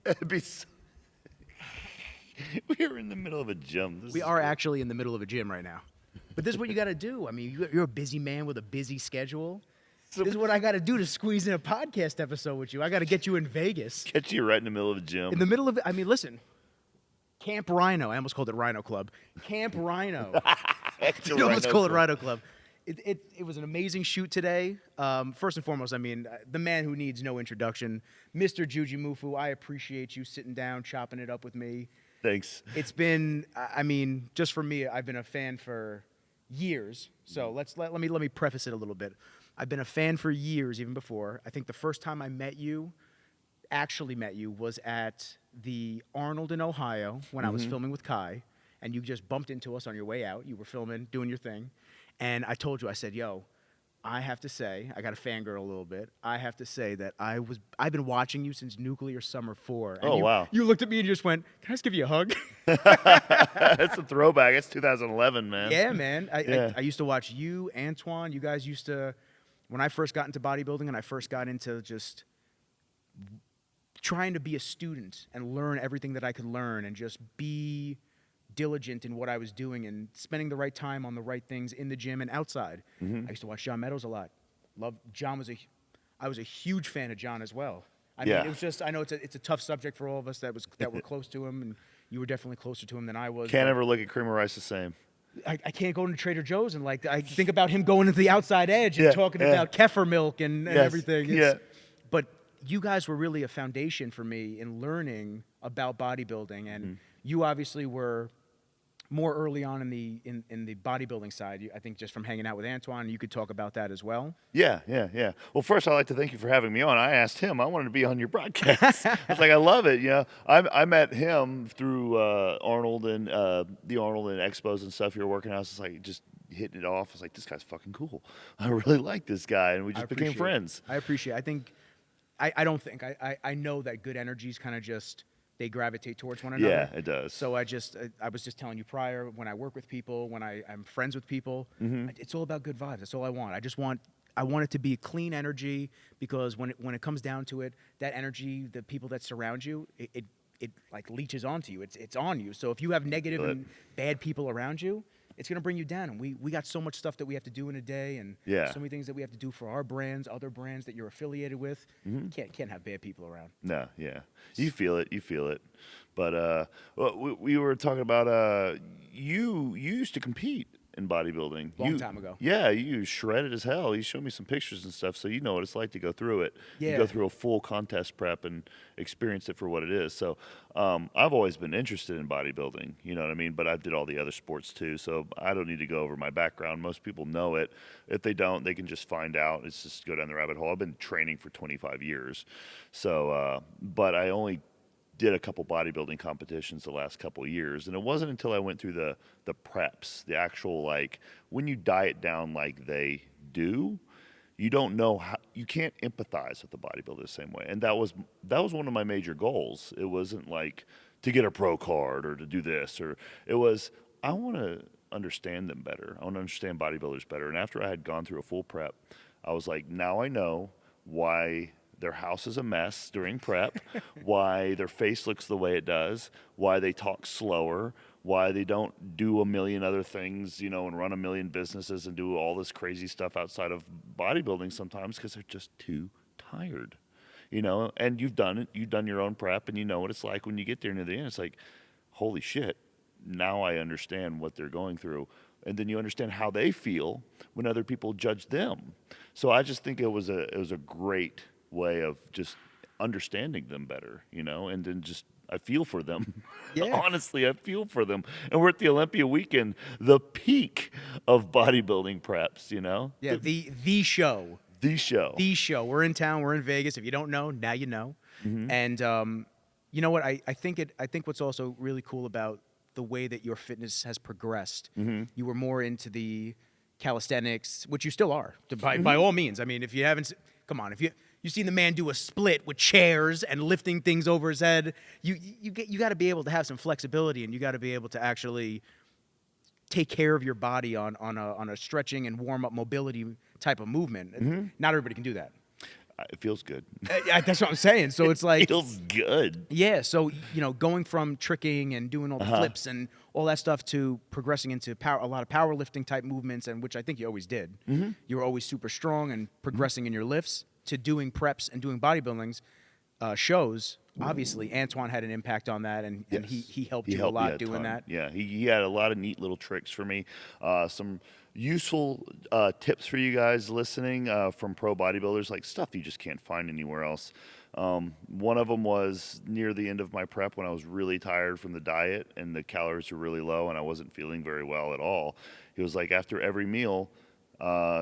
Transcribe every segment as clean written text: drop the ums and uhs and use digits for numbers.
It'd be we're in the middle of a gym. We are actually in the middle of a gym right now. But this is what you got to do. I mean, you're a busy man with a busy schedule. This is what I got to do to squeeze in a podcast episode with you. I got to get you in Vegas. Get you right in the middle of a gym. In the middle of it. I mean, listen. Camp Rhino. I almost called it Rhino Club. Camp Rhino. I almost called it Rhino Club. It was an amazing shoot today. First and foremost, I mean, the man who needs no introduction, Mr. Jujimufu. I appreciate you sitting down, chopping it up with me. Thanks. It's been, I mean, just for me, I've been a fan for years. So let me preface it a little bit. I've been a fan for years, even before. I think the first time I actually met you, was at the Arnold in Ohio when I was filming with Kai, and you just bumped into us on your way out. You were filming, doing your thing, and I told you, I said, yo, I have to say, I got to fangirl a little bit. I have to say that I've been watching you since Nuclear Summer 4. And wow. You looked at me and you just went, can I just give you a hug? That's a throwback. It's 2011, man. Yeah, man. I used to watch you, Antoine. You guys used to, when I first got into bodybuilding and I first got into just trying to be a student and learn everything that I could learn and just be diligent in what I was doing and spending the right time on the right things in the gym and outside. I used to watch John Meadows a lot. I was a huge fan of John as well. I mean, it was just, I know it's a tough subject for all of us that were close to him, and you were definitely closer to him than I was. Can't ever look at Cream of Rice the same. I can't go into Trader Joe's and I think about him going into the outside edge and talking about kefir milk and everything. But you guys were really a foundation for me in learning about bodybuilding, and you obviously were more early on in the bodybuilding side. I think just from hanging out with Antoine, you could talk about that as well. Yeah. Well, first, I'd like to thank you for having me on. I asked him. I wanted to be on your broadcast. I was like, I love it. You know, I met him through Arnold and the Arnold and expos and stuff you were working out. It's like just hitting it off. I was like, this guy's fucking cool. I really like this guy, and we just became friends. I appreciate it. I think, I know that good energies kind of just, they gravitate towards one another. Yeah, it does. So I was just telling you prior, when I work with people, when I'm friends with people, it's all about good vibes. That's all I want. I want it to be a clean energy, because when it comes down to it, that energy, the people that surround you, it like leeches onto you. It's on you. So if you have negative and bad people around you, it's going to bring you down. And we got so much stuff that we have to do in a day, and so many things that we have to do for our brands, other brands that you're affiliated with. You can't have bad people around. No, yeah. You feel it. But we were talking about you used to compete in bodybuilding. Long time ago. Yeah, you shredded as hell. You showed me some pictures and stuff, so you know what it's like to go through it. Yeah. You go through a full contest prep and experience it for what it is. So I've always been interested in bodybuilding, you know what I mean? But I did all the other sports too, so I don't need to go over my background. Most people know it. If they don't, they can just find out. It's just go down the rabbit hole. I've been training for 25 years. So, but I only did a couple bodybuilding competitions the last couple of years, and it wasn't until I went through the preps, the actual, like, when you diet down like they do, you don't know how, you can't empathize with the bodybuilder the same way. And that was one of my major goals. It wasn't like to get a pro card or to do this, or it was, I want to understand them better. I want to understand bodybuilders better. And after I had gone through a full prep, I was like, now I know why their house is a mess during prep, why their face looks the way it does, why they talk slower, why they don't do a million other things, you know, and run a million businesses and do all this crazy stuff outside of bodybuilding sometimes, because they're just too tired, you know. And you've done it. You've done your own prep, and you know what it's like when you get there near the end. It's like, holy shit, now I understand what they're going through. And then you understand how they feel when other people judge them. So I just think it was a great way of just understanding them better, you know, and then just, I feel for them. Yeah. Honestly, I feel for them. And we're at the Olympia weekend, the peak of bodybuilding preps, you know? Yeah, the show. The show. The show. We're in town, we're in Vegas. If you don't know, now you know. And you know what, I think what's also really cool about the way that your fitness has progressed, you were more into the calisthenics, which you still are, by all means. I mean, if you haven't, come on, if you've seen the man do a split with chairs and lifting things over his head, you got to be able to have some flexibility, and you got to be able to actually take care of your body on a stretching and warm up mobility type of movement. Not everybody can do that. It feels good. That's what I'm saying. So it's like, Feels good. yeah. So going from tricking and doing all the Uh-huh. flips and all that stuff to progressing into a lot of powerlifting type movements, and which I think you always did. Mm-hmm. You were always super strong and progressing in your lifts to doing preps and doing bodybuildings shows. Obviously, Antoine had an impact on that, and Yes. he helped He you a helped me lot a doing ton. that. Yeah, he had a lot of neat little tricks for me. Some useful tips for you guys listening from pro bodybuilders, like stuff you just can't find anywhere else. One of them was near the end of my prep when I was really tired from the diet and the calories were really low and I wasn't feeling very well at all. He was like, after every meal,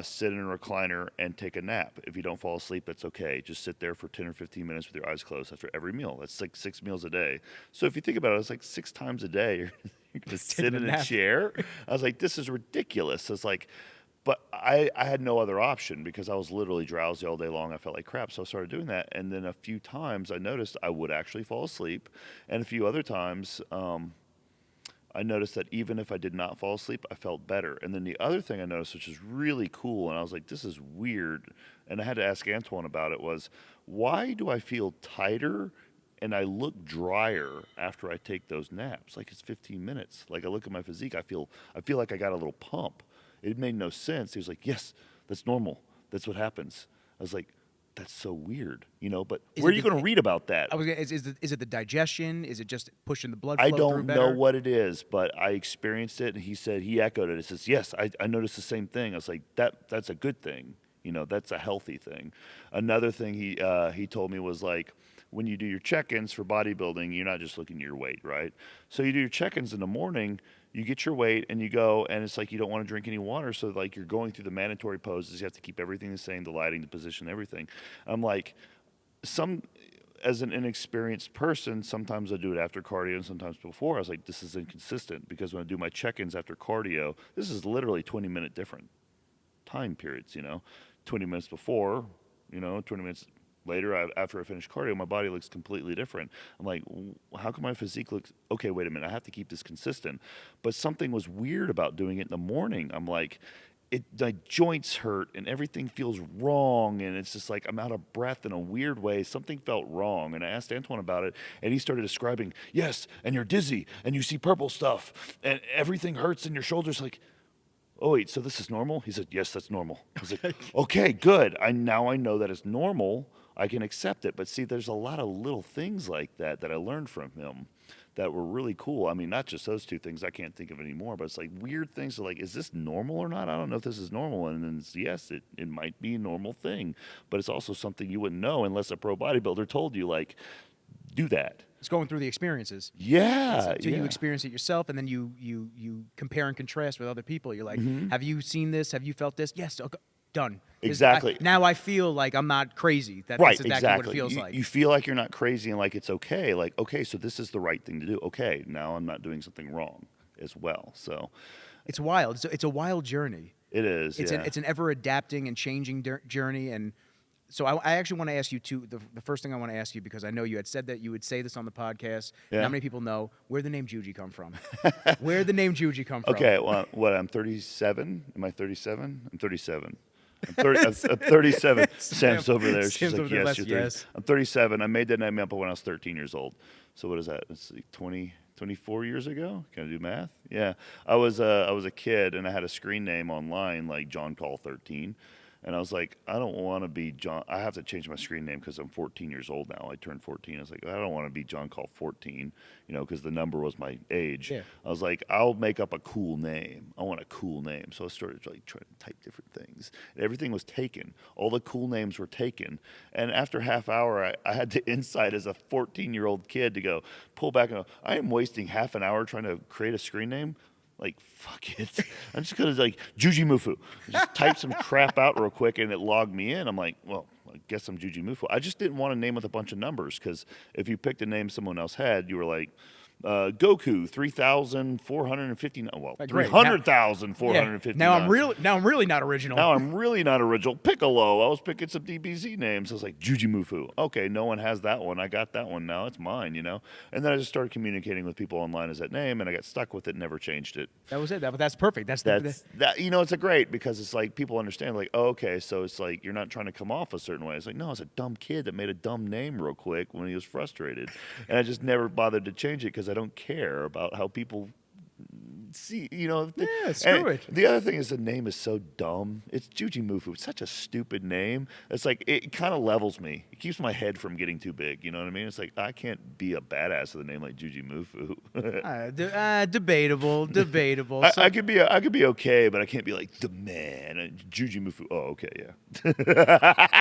sit in a recliner and take a nap. If you don't fall asleep, that's okay. Just sit there for 10 or 15 minutes with your eyes closed after every meal. That's like 6 meals a day. So if you think about it, it's like 6 times a day you're going to sit Taking a in a nap. chair. I was like, this is ridiculous. It's like, but I had no other option because I was literally drowsy all day long. I felt like crap. So I started doing that. And then a few times I noticed I would actually fall asleep. And a few other times, I noticed that even if I did not fall asleep, I felt better. And then the other thing I noticed, which is really cool, and I was like, this is weird, and I had to ask Antoine about it, was why do I feel tighter and I look drier after I take those naps? Like it's 15 minutes. Like I look at my physique, I feel like I got a little pump. It made no sense. He was like, yes, that's normal. That's what happens. I was like, that's so weird, but Is where it are you the- going to read about that? Is it the digestion? Is it just pushing the blood I flow through don't better? know what it is, but I experienced it, and he echoed it. He says, yes, I noticed the same thing. I was like, that's a good thing. That's a healthy thing. Another thing he told me was like, when you do your check-ins for bodybuilding, you're not just looking at your weight, right? So you do your check-ins in the morning, you get your weight, and you go, and it's like you don't want to drink any water, so like you're going through the mandatory poses. You have to keep everything the same, the lighting, the position, everything. I'm like, as an inexperienced person, sometimes I do it after cardio and sometimes before. I was like, this is inconsistent because when I do my check-ins after cardio, this is literally 20-minute different time periods, 20 minutes before, 20 minutes later after I finish cardio, my body looks completely different. I'm like, how come my physique looks, okay, wait a minute, I have to keep this consistent. But something was weird about doing it in the morning. I'm like, my joints hurt and everything feels wrong, and it's just like I'm out of breath in a weird way. Something felt wrong, and I asked Antoine about it, and he started describing, yes, and you're dizzy, and you see purple stuff, and everything hurts in your shoulders. Like, oh wait, so this is normal? He said, yes, that's normal. I was like, okay, good. Now I know that it's normal. I can accept it. But see, there's a lot of little things like that I learned from him that were really cool. I mean, not just those two things. I can't think of any more, but it's like weird things like, is this normal or not? I don't know if this is normal. And then yes, it might be a normal thing, but it's also something you wouldn't know unless a pro bodybuilder told you, like, do that. It's going through the experiences. Yeah. Until you experience it yourself, and then you compare and contrast with other people. You're like, have you seen this? Have you felt this? Yes. Okay, done. Exactly. Now I feel like I'm not crazy. That's Right, exactly exactly. what it feels you, like. you feel like you're not crazy and like it's okay. Like, okay, so this is the right thing to do. Okay, now I'm not doing something wrong as well. So It's wild. It's a wild journey. it is. It's yeah. an ever adapting and changing journey. And so I actually want to ask you the first thing I want to ask you, because I know you had said that you would say this on the podcast. Yeah. Not many people know where the name Juji come from. Where the name Juji come from? Okay, well, what? I'm 37. Am I 37? I'm 37. I'm 37. Sam's over there. She's Sam's like, over there, yes, you're 30. yes. I'm 37. I made that name up when I was 13 years old. So what is that? It's like 24 years ago. Can I do math? Yeah. I was a kid and I had a screen name online like John Call 13. And I was like, I don't want to be John. I have to change my screen name because I'm 14 years old now. I turned 14. I was like, I don't want to be John Call 14, because the number was my age. Yeah. I was like, I'll make up a cool name. I want a cool name. So I started like trying to type different things. And everything was taken. All the cool names were taken. And after half hour, I had the insight as a 14-year-old kid to go pull back and go, I am wasting half an hour trying to create a screen name. Like, fuck it. I'm just going to, like, Jujimufu. Just type some crap out real quick, and it logged me in. I'm like, well, I guess I'm Jujimufu. I just didn't want a name with a bunch of numbers, because if you picked a name someone else had, you were like, Goku 3,459. Well, Like, great. 300,459. Now I'm really not original. Now I'm really not original. Piccolo. I was picking some DBZ names. I was like, Jujimufu. Okay, no one has that one. I got that one now. It's mine, you know? And then I just started communicating with people online as that name, and I got stuck with it, never changed it. That was it. That's perfect. That you know, it's a great because it's like people understand, like, oh, okay, so it's like you're not trying to come off a certain way. It's like, no, it's a dumb kid that made a dumb name real quick when he was frustrated. And I just never bothered to change it because I don't care about how people see, you know. Yeah, screw it. The other thing is the name is so dumb. It's Jujimufu. It's such a stupid name. It's like it kind of levels me. It keeps my head from getting too big. You know what I mean? It's like I can't be a badass with a name like Jujimufu. Debatable. I could be okay, but I can't be like the man. Jujimufu. Oh, okay, yeah.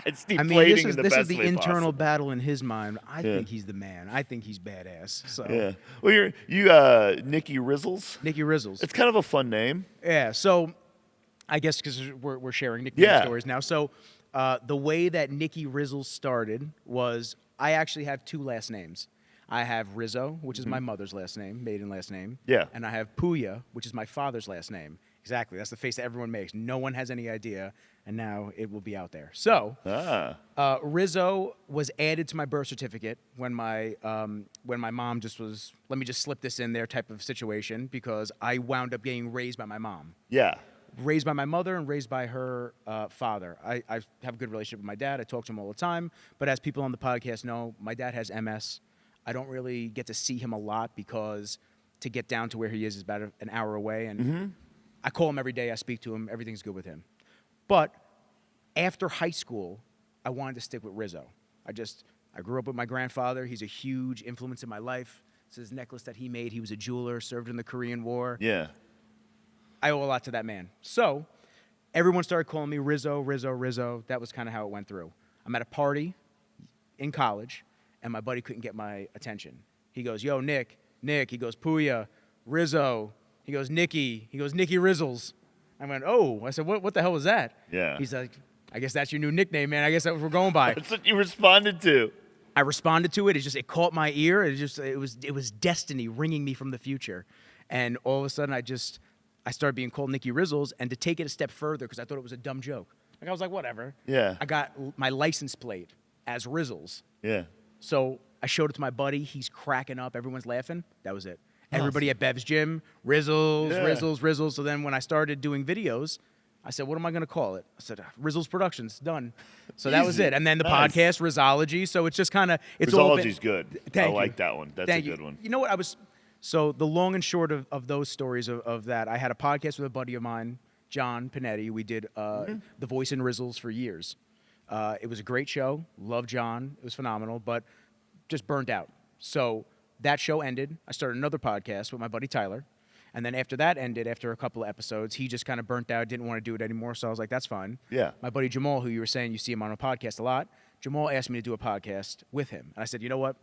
It's deflating in the this best is the way internal possible. battle in his mind. I think he's the man. I think he's badass. So Yeah. Well, you Nikki Rizzles. Nicky Rizzles. It's kind of a fun name. Yeah. So I guess because we're sharing nickname Yeah. stories now. So the way that Nicky Rizzles started was I actually have two last names. I have Rizzo, which is my mother's last name, maiden last name. Yeah. And I have Puya, which is my father's last name. Exactly. That's the face that everyone makes. No one has any idea, and now it will be out there. So Rizzo was added to my birth certificate when my mom just was, let me just slip this in there type of situation, because I wound up getting raised by my mom. Yeah. Raised by my mother and raised by her father. I have a good relationship with my dad. I talk to him all the time. But as people on the podcast know, my dad has MS. I don't really get to see him a lot because to get down to where he is about an hour away. And I call him every day. I speak to him. Everything's good with him. But after high school, I wanted to stick with Rizzo. I grew up with my grandfather. He's a huge influence in my life. It's his necklace that he made. He was a jeweler, served in the Korean War. Yeah. I owe a lot to that man. So everyone started calling me Rizzo, Rizzo, Rizzo. That was kind of how it went through. I'm at a party in college, and my buddy couldn't get my attention. He goes, yo, Nick. He goes, Puya, Rizzo. He goes, Nicky. He goes, Nicky Rizzles. I went, oh. I said, what the hell was that? Yeah. He's like, I guess that's your new nickname, man. I guess that's what we're going by. That's what you responded to. I responded to it. It caught my ear. It was destiny ringing me from the future. And all of a sudden, I started being called Nicky Rizzles, and to take it a step further, because I thought it was a dumb joke. Like, I was like, whatever. Yeah. I got my license plate as Rizzles. Yeah. So I showed it to my buddy. He's cracking up. Everyone's laughing. That was it. Everybody at Bev's gym, Rizzles, Yeah. Rizzles. So then when I started doing videos, I said, what am I going to call it? I said, Rizzles Productions, done. So that was Easy. it. And then the Nice. podcast, Rizzology. So it's just kind of, it's all been. Rizzology's good. Thank I you. like that one. That's Thank a good one. You know what? So the long and short of those stories of that, I had a podcast with a buddy of mine, John Panetti. We did The Voice in Rizzles for years. It was a great show. Loved John. It was phenomenal, but just burnt out. So that show ended. I started another podcast with my buddy Tyler. And then after that ended, after a couple of episodes, he just kind of burnt out, didn't want to do it anymore. So I was like, that's fine. Yeah. My buddy Jamal, who you were saying you see him on a podcast a lot, Jamal asked me to do a podcast with him. And I said, you know what?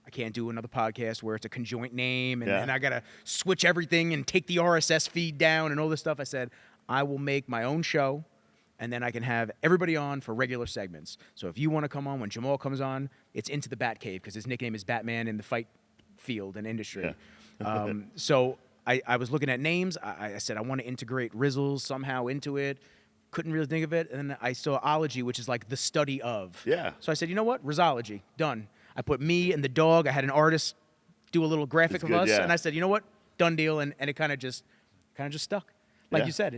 I can't do another podcast where it's a conjoint name and I got to switch everything and take the RSS feed down and all this stuff. I said, I will make my own show, and then I can have everybody on for regular segments. So if you want to come on, when Jamal comes on, it's Into the Bat Cave, because his nickname is Batman in the fight field and industry. Yeah. So I was looking at names. I said, I want to integrate Rizzles somehow into it. Couldn't really think of it. And then I saw ology, which is like the study of. Yeah. So I said, you know what? Rizzology, done. I put me and the dog. I had an artist do a little graphic It's of good, us, yeah. and I said, you know what? Done deal. And it kind of just stuck. Like Yeah. you said,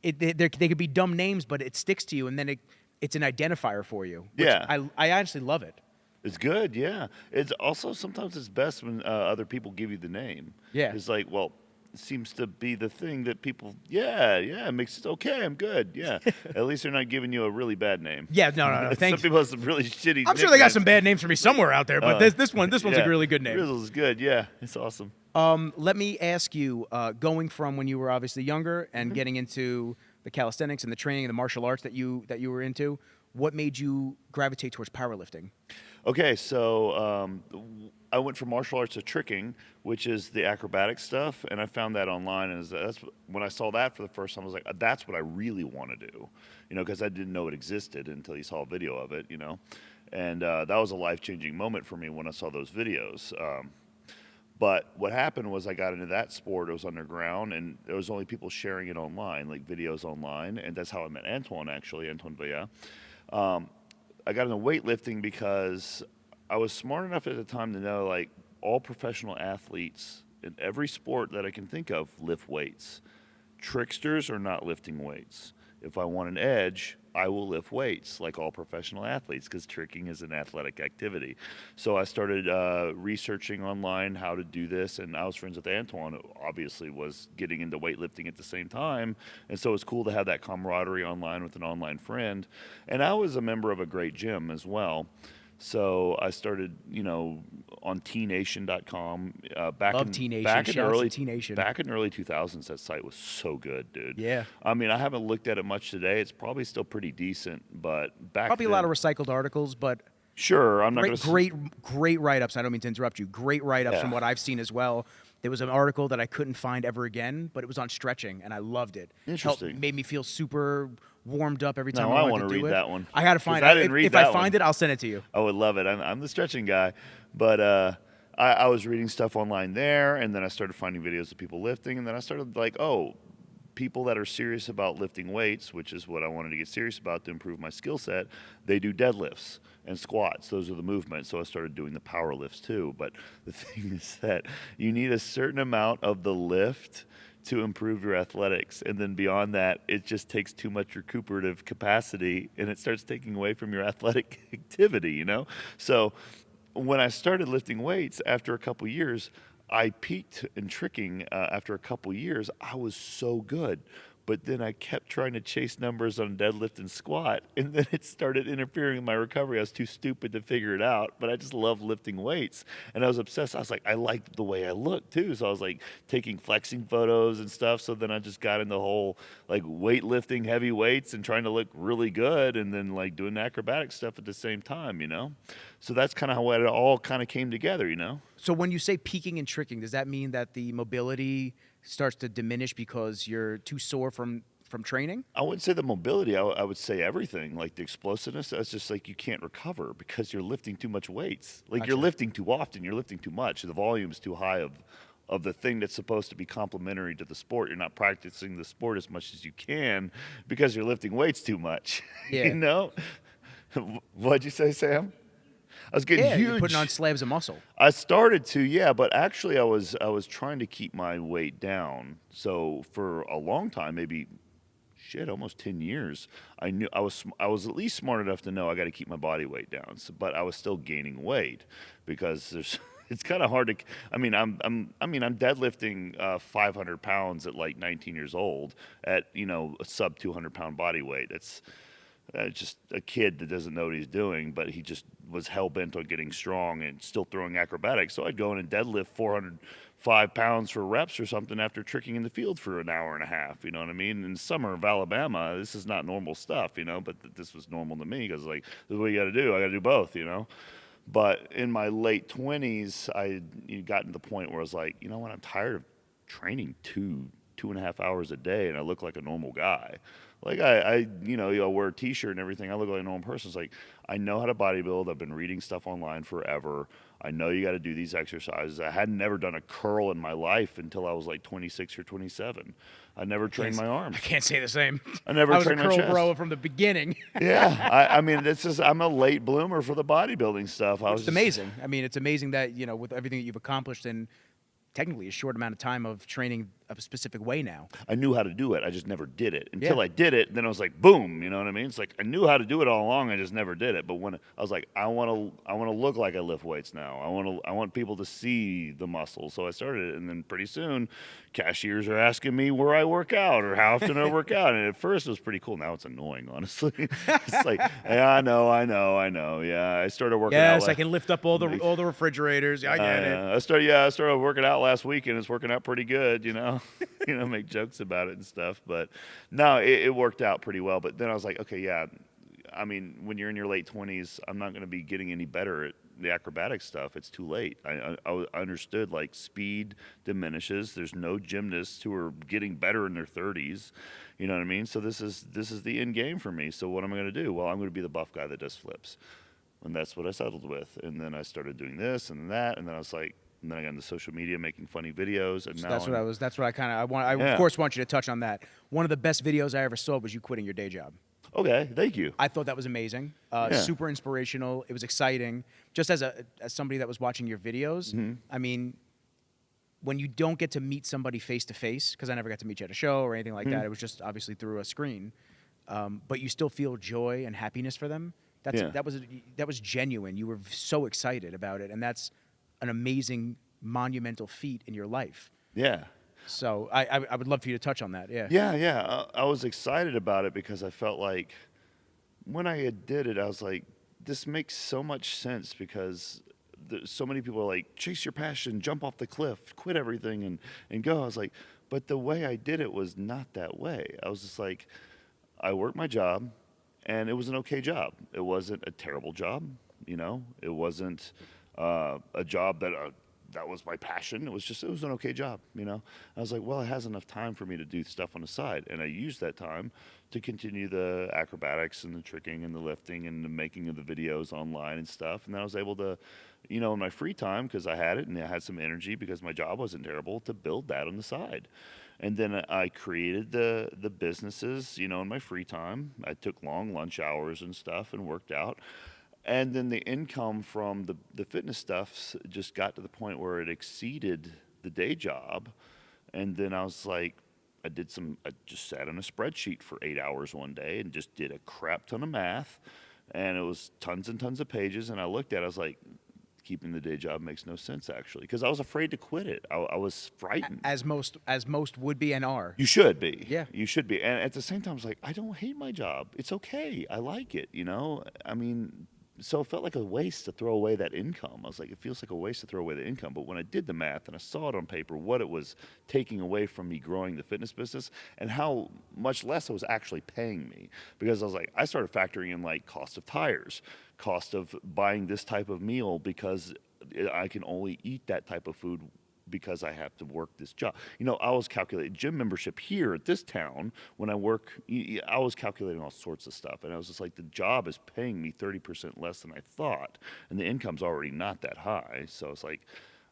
they could be dumb names, but it sticks to you, and then it's an identifier for you. Which Yeah. I actually love it. It's good, yeah. It's also sometimes it's best when other people give you the name. Yeah. It's like, well, it seems to be the thing that people, it makes it okay. I'm good, yeah. At least they're not giving you a really bad name. Yeah, no. Some Thank you. people have some really shitty. I'm sure they got nicknames. some bad names for me somewhere out there, but this one's a really good name. Rizzle's good, yeah. It's awesome. Let me ask you, going from when you were obviously younger and getting into the calisthenics and the training and the martial arts that you were into, what made you gravitate towards powerlifting? Okay, so I went from martial arts to tricking, which is the acrobatic stuff, and I found that online. And that's when I saw that for the first time. I was like, that's what I really want to do, because I didn't know it existed until you saw a video of it, And that was a life-changing moment for me when I saw those videos. But what happened was I got into that sport. It was underground, and there was only people sharing it online, like videos online, and that's how I met Antoine, actually, Antoine Villa. I got into weightlifting because I was smart enough at the time to know, like, all professional athletes in every sport that I can think of lift weights. Tricksters are not lifting weights. If I want an edge, I will lift weights like all professional athletes because tricking is an athletic activity. So I started researching online how to do this, and I was friends with Antoine, who obviously was getting into weightlifting at the same time. And so it's cool to have that camaraderie online with an online friend. And I was a member of a great gym as well. So I started, on tnation.com Love T Nation. back in Shout out to early T Nation. back in early 2000s. That site was so good, dude. Yeah. I mean, I haven't looked at it much today. It's probably still pretty decent, but back Probably then, a lot of recycled articles, but sure, I'm not going great write-ups. I don't mean to interrupt you. Great write-ups Yeah. from what I've seen as well. There was an article that I couldn't find ever again, but it was on stretching, and I loved it. Interesting. Made me feel super warmed up every time No, I I wanted wanna to do read it. that one. I got to 'Cause find I it. didn't read If I that find one. it, I'll send it to you. I would love it. I'm the stretching guy, but I was reading stuff online there, and then I started finding videos of people lifting, and then I started like, oh, people that are serious about lifting weights, which is what I wanted to get serious about to improve my skill set, they do deadlifts and squats. Those are the movements. So I started doing the power lifts too. But the thing is that you need a certain amount of the lift to improve your athletics. And then beyond that, it just takes too much recuperative capacity and it starts taking away from your athletic activity, So when I started lifting weights after a couple years, I peaked in tricking after a couple years. I was so good. But then I kept trying to chase numbers on deadlift and squat, and then it started interfering with my recovery. I was too stupid to figure it out, but I just loved lifting weights, and I was obsessed. I was like, I liked the way I looked too, so I was like taking flexing photos and stuff. So then I just got into the whole like weightlifting heavy weights and trying to look really good, and then like doing acrobatic stuff at the same time. So that's kind of how it all kind of came together. So when you say peaking and tricking, does that mean that the mobility starts to diminish because you're too sore from training? I wouldn't say the mobility. I would say everything. Like the explosiveness, that's just like you can't recover because you're lifting too much weights. Like you're Gotcha. lifting too often. You're lifting too much. The volume's too high of the thing that's supposed to be complementary to the sport. You're not practicing the sport as much as you can because you're lifting weights too much. Yeah. What'd you say, Sam? I was getting Yeah, huge. you're putting on slabs of muscle. I started to, yeah, but actually I was trying to keep my weight down. So for a long time, maybe almost 10 years, I knew I was at least smart enough to know I got to keep my body weight down. So, but I was still gaining weight because it's kind of hard to. I'm deadlifting 500 pounds at like 19 years old at a sub 200-pound body weight. It's just a kid that doesn't know what he's doing, but he just was hell-bent on getting strong and still throwing acrobatics. So I'd go in and deadlift 405 pounds for reps or something after tricking in the field for an hour and a half, you know what I mean? In the summer of Alabama, this is not normal stuff, but this was normal to me because, like, this is what you got to do. I got to do both. But in my late 20s, I got to the point where I was like, you know what, I'm tired of training 2.5 hours a day and I look like a normal guy. Like I wear a t-shirt and everything. I look like a normal person. It's like, I know how to bodybuild. I've been reading stuff online forever. I know you got to do these exercises. I had never done a curl in my life until I was like 26 or 27. I never trained my arms. I can't say the same. I never trained my I was a curl chest. bro from the beginning. Yeah, I mean, I'm a late bloomer for the bodybuilding stuff. It's amazing. I mean, it's amazing that, with everything that you've accomplished in technically a short amount of time of training a specific way now. I knew how to do it. I just never did it. Until Yeah. I did it, then I was like, boom, you know what I mean? It's like I knew how to do it all along, I just never did it. But when I was like, I want to look like I lift weights now. I want people to see the muscles. So I started it, and then pretty soon cashiers are asking me where I work out or how often I work out. And at first it was pretty cool. Now it's annoying, honestly. It's like, yeah, I know. Yeah, I started working out. Yes, I can lift up all the refrigerators. Yeah, I get it. I started working out last week, and it's working out pretty good, make jokes about it and stuff. But no, it worked out pretty well. But then I was like, okay, yeah, I mean, when you're in your late 20s, I'm not going to be getting any better at the acrobatic stuff. It's too late. I understood, like, speed diminishes. There's no gymnasts who are getting better in their 30s. You know what I mean? So this is the end game for me. So what am I going to do? Well, I'm going to be the buff guy that does flips. And that's what I settled with. And then I started doing this and that. And then I was like, and then I got into social media, making funny videos, and So now that's what I kind of I want. I Yeah. of course want you to touch on that. One of the best videos I ever saw was you quitting your day job. Okay, thank you. I thought that was amazing. Yeah. Super inspirational. It was exciting. Just as somebody that was watching your videos, Mm-hmm. I mean, when you don't get to meet somebody face to face, because I never got to meet you at a show or anything like Mm-hmm. that. It was just obviously through a screen. But you still feel joy and happiness for them. Yeah. That was genuine. You were so excited about it, and that's an amazing, monumental feat in your life. Yeah. So I would love for you to touch on that. Yeah. Yeah. I was excited about it because I felt like when I had did it, I was like, this makes so much sense because so many people are like, chase your passion, jump off the cliff, quit everything and go. I was like, but the way I did it was not that way. I was just like, I worked my job and it was an okay job. It wasn't a terrible job, you know, it wasn't a job that was my passion. It was an okay job, you know. I was like, well, it has enough time for me to do stuff on the side, and I used that time to continue the acrobatics and the tricking and the lifting and the making of the videos online and stuff. And then I was able to, you know, in my free time, because I had it and I had some energy because my job wasn't terrible, to build that on the side. And then I created the businesses, you know, in my free time. I took long lunch hours and stuff and worked out. And then the income from the fitness stuff just got to the point where it exceeded the day job. And then I was like, I just sat on a spreadsheet for 8 hours one day and just did a crap ton of math. And it was tons and tons of pages. And I looked at it, I was like, keeping the day job makes no sense, actually, because I was afraid to quit it. I was frightened. As most would be and are. You should be. Yeah. You should be. And at the same time, I was like, I don't hate my job. It's okay. I like it, you know? I mean, so it felt like a waste to throw away that income. I was like, it feels like a waste to throw away the income. But when I did the math and I saw it on paper, what it was taking away from me growing the fitness business and how much less it was actually paying me. Because I was like, I started factoring in like cost of tires, cost of buying this type of meal because I can only eat that type of food because I have to work this job. You know, I was calculating gym membership here at this town when I work. I was calculating all sorts of stuff, and I was just like, the job is paying me 30% less than I thought, and the income's already not that high. So it's like,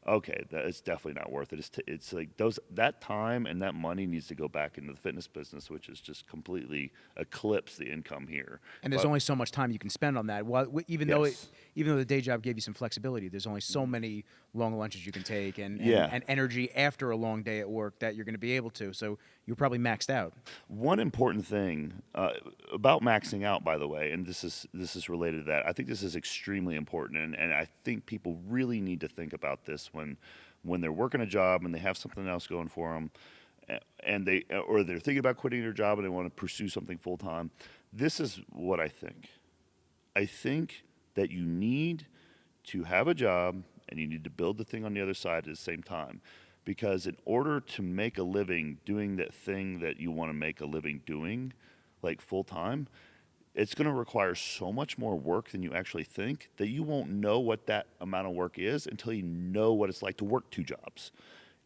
okay, that is definitely not worth it. It's like that time and that money needs to go back into the fitness business, which is just completely eclipse the income here. And there's only so much time you can spend on that. Even though Yes. even though the day job gave you some flexibility, there's only so many long lunches you can take and Yeah. energy after a long day at work that you're going to be able to. So you're probably maxed out. One important thing about maxing out, by the way, and this is related to that. I think this is extremely important, and I think people really need to think about this when they're working a job and they have something else going for them, and they're thinking about quitting their job and they want to pursue something full time. This is what I think. I think that you need to have a job and you need to build the thing on the other side at the same time. Because in order to make a living doing that thing that you want to make a living doing, like full time, it's going to require so much more work than you actually think that you won't know what that amount of work is until you know what it's like to work two jobs.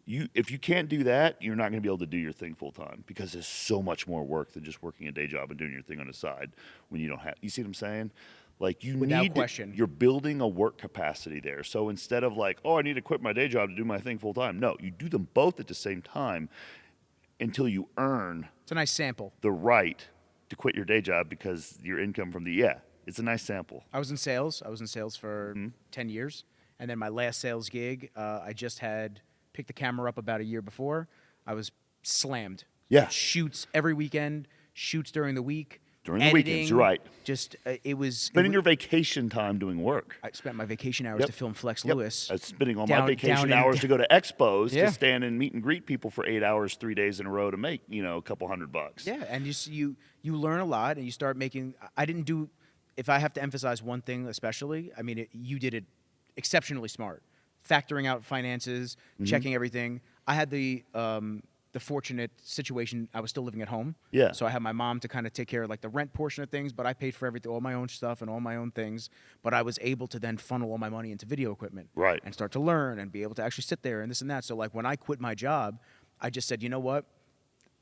If you can't do that, you're not going to be able to do your thing full time because there's so much more work than just working a day job and doing your thing on the side when you don't have. You see what I'm saying? Like Without question. You're building a work capacity there. So instead of like, oh, I need to quit my day job to do my thing full time. No, you do them both at the same time until you earn It's a nice sample. the right to quit your day job because your income from it's a nice sample. I was in sales. I was in sales for Mm-hmm. 10 years. And then my last sales gig, I just had picked the camera up about a year before. I was slammed. Yeah. Shoots every weekend, shoots during the week. During the weekends, you're right. Just, it was... Spending your vacation time doing work. I spent my vacation hours Yep. to film Flex Yep. Lewis. I was spending all Down- my vacation down in- hours to go to expos Yeah. to stand and meet and greet people for 8 hours, 3 days in a row to make, a couple $100. Yeah, and you learn a lot, and you start making... I didn't do... If I have to emphasize one thing especially, I mean, you did it exceptionally smart. Factoring out finances, Mm-hmm. checking everything. I had the fortunate situation, I was still living at home. Yeah. So I had my mom to kind of take care of like the rent portion of things, but I paid for everything, all my own stuff and all my own things. But I was able to then funnel all my money into video equipment. Right. And start to learn and be able to actually sit there and this and that. So like when I quit my job, I just said, you know what?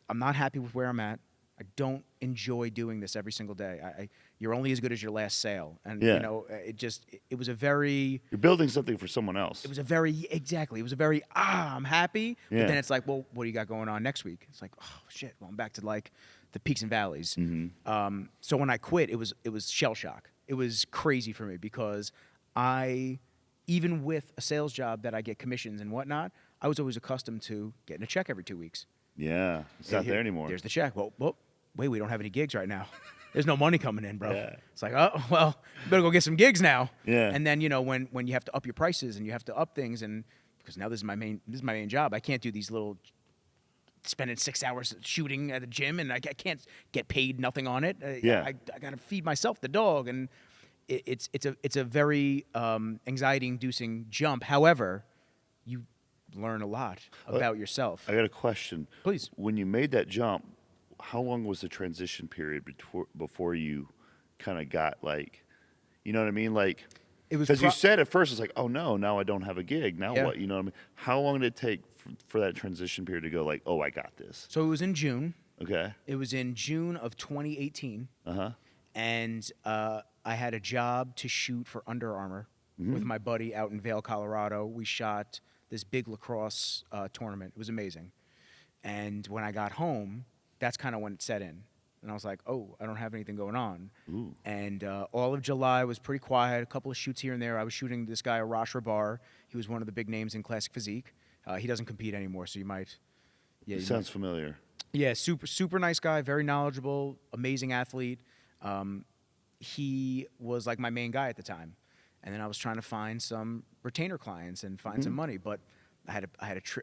I'm not happy with where I'm at. I don't enjoy doing this every single day. you're only as good as your last sale. And Yeah. you know, it was a very You're building something for someone else. it was a very exactly. It was a very I'm happy, but Yeah. then it's like, well, what do you got going on next week? It's like, oh shit, well, I'm back to like the peaks and valleys. So when I quit, it was shell shock. It was crazy for me because even with a sales job that I get commissions and whatnot, I was always accustomed to getting a check every 2 weeks. Yeah. It's not there anymore. There's the check. Well, wait, we don't have any gigs right now. There's no money coming in, bro. Yeah. It's like, oh, well, you better go get some gigs now. Yeah. And then, you know, when you have to up your prices and you have to up things, and because now this is my main job. I can't do these little spending 6 hours shooting at a gym, and I can't get paid nothing on it. Yeah. I got to feed myself, the dog, and it's a very anxiety-inducing jump. However, you learn a lot about yourself. I got a question. Please. When you made that jump, how long was the transition period before you kind of got like, you know what I mean? Like, It was because you said at first, it's like, oh no, now I don't have a gig. Now Yeah. what? You know what I mean? How long did it take for that transition period to go like, oh, I got this? So it was in June. Okay. It was in June of 2018. Uh-huh. And I had a job to shoot for Under Armour with my buddy out in Vail, Colorado. We shot this big lacrosse tournament. It was amazing. And when I got home, that's kind of when it set in. And I was like, oh, I don't have anything going on. Ooh. And all of July was pretty quiet, a couple of shoots here and there. I was shooting this guy, Arash Rabar. He was one of the big names in classic physique. He doesn't compete anymore, so you might... Yeah, It sounds familiar. Yeah, super nice guy, very knowledgeable, amazing athlete. He was like my main guy at the time, and then I was trying to find some retainer clients and find some money. But I had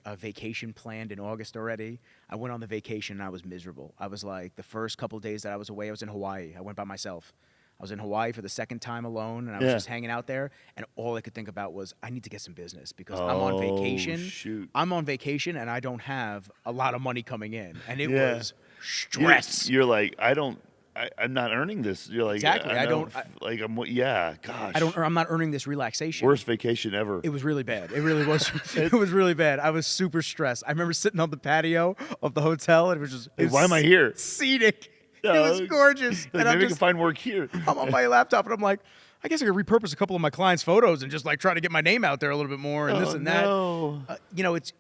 a vacation planned in August already. I went on the vacation and I was miserable. I was like, the first couple of days that I was away, I was in Hawaii. I went by myself. I was in Hawaii for the second time alone, and I was just hanging out there. And all I could think about was, I need to get some business because I'm on vacation. Shoot. I'm on vacation, and I don't have a lot of money coming in, and it was You're, stress. you're like, I'm not earning this. You're like, Exactly. gosh. I'm not earning this relaxation. Worst vacation ever. It was really bad. It really was. It was really bad. I was super stressed. I remember sitting on the patio of the hotel, and it was just. Hey, why am I here? Scenic. It was gorgeous. Like, maybe I can find work here. I'm on my laptop, and I'm like, I guess I could repurpose a couple of my clients' photos and just like try to get my name out there a little bit more and this and that. No. You know, it's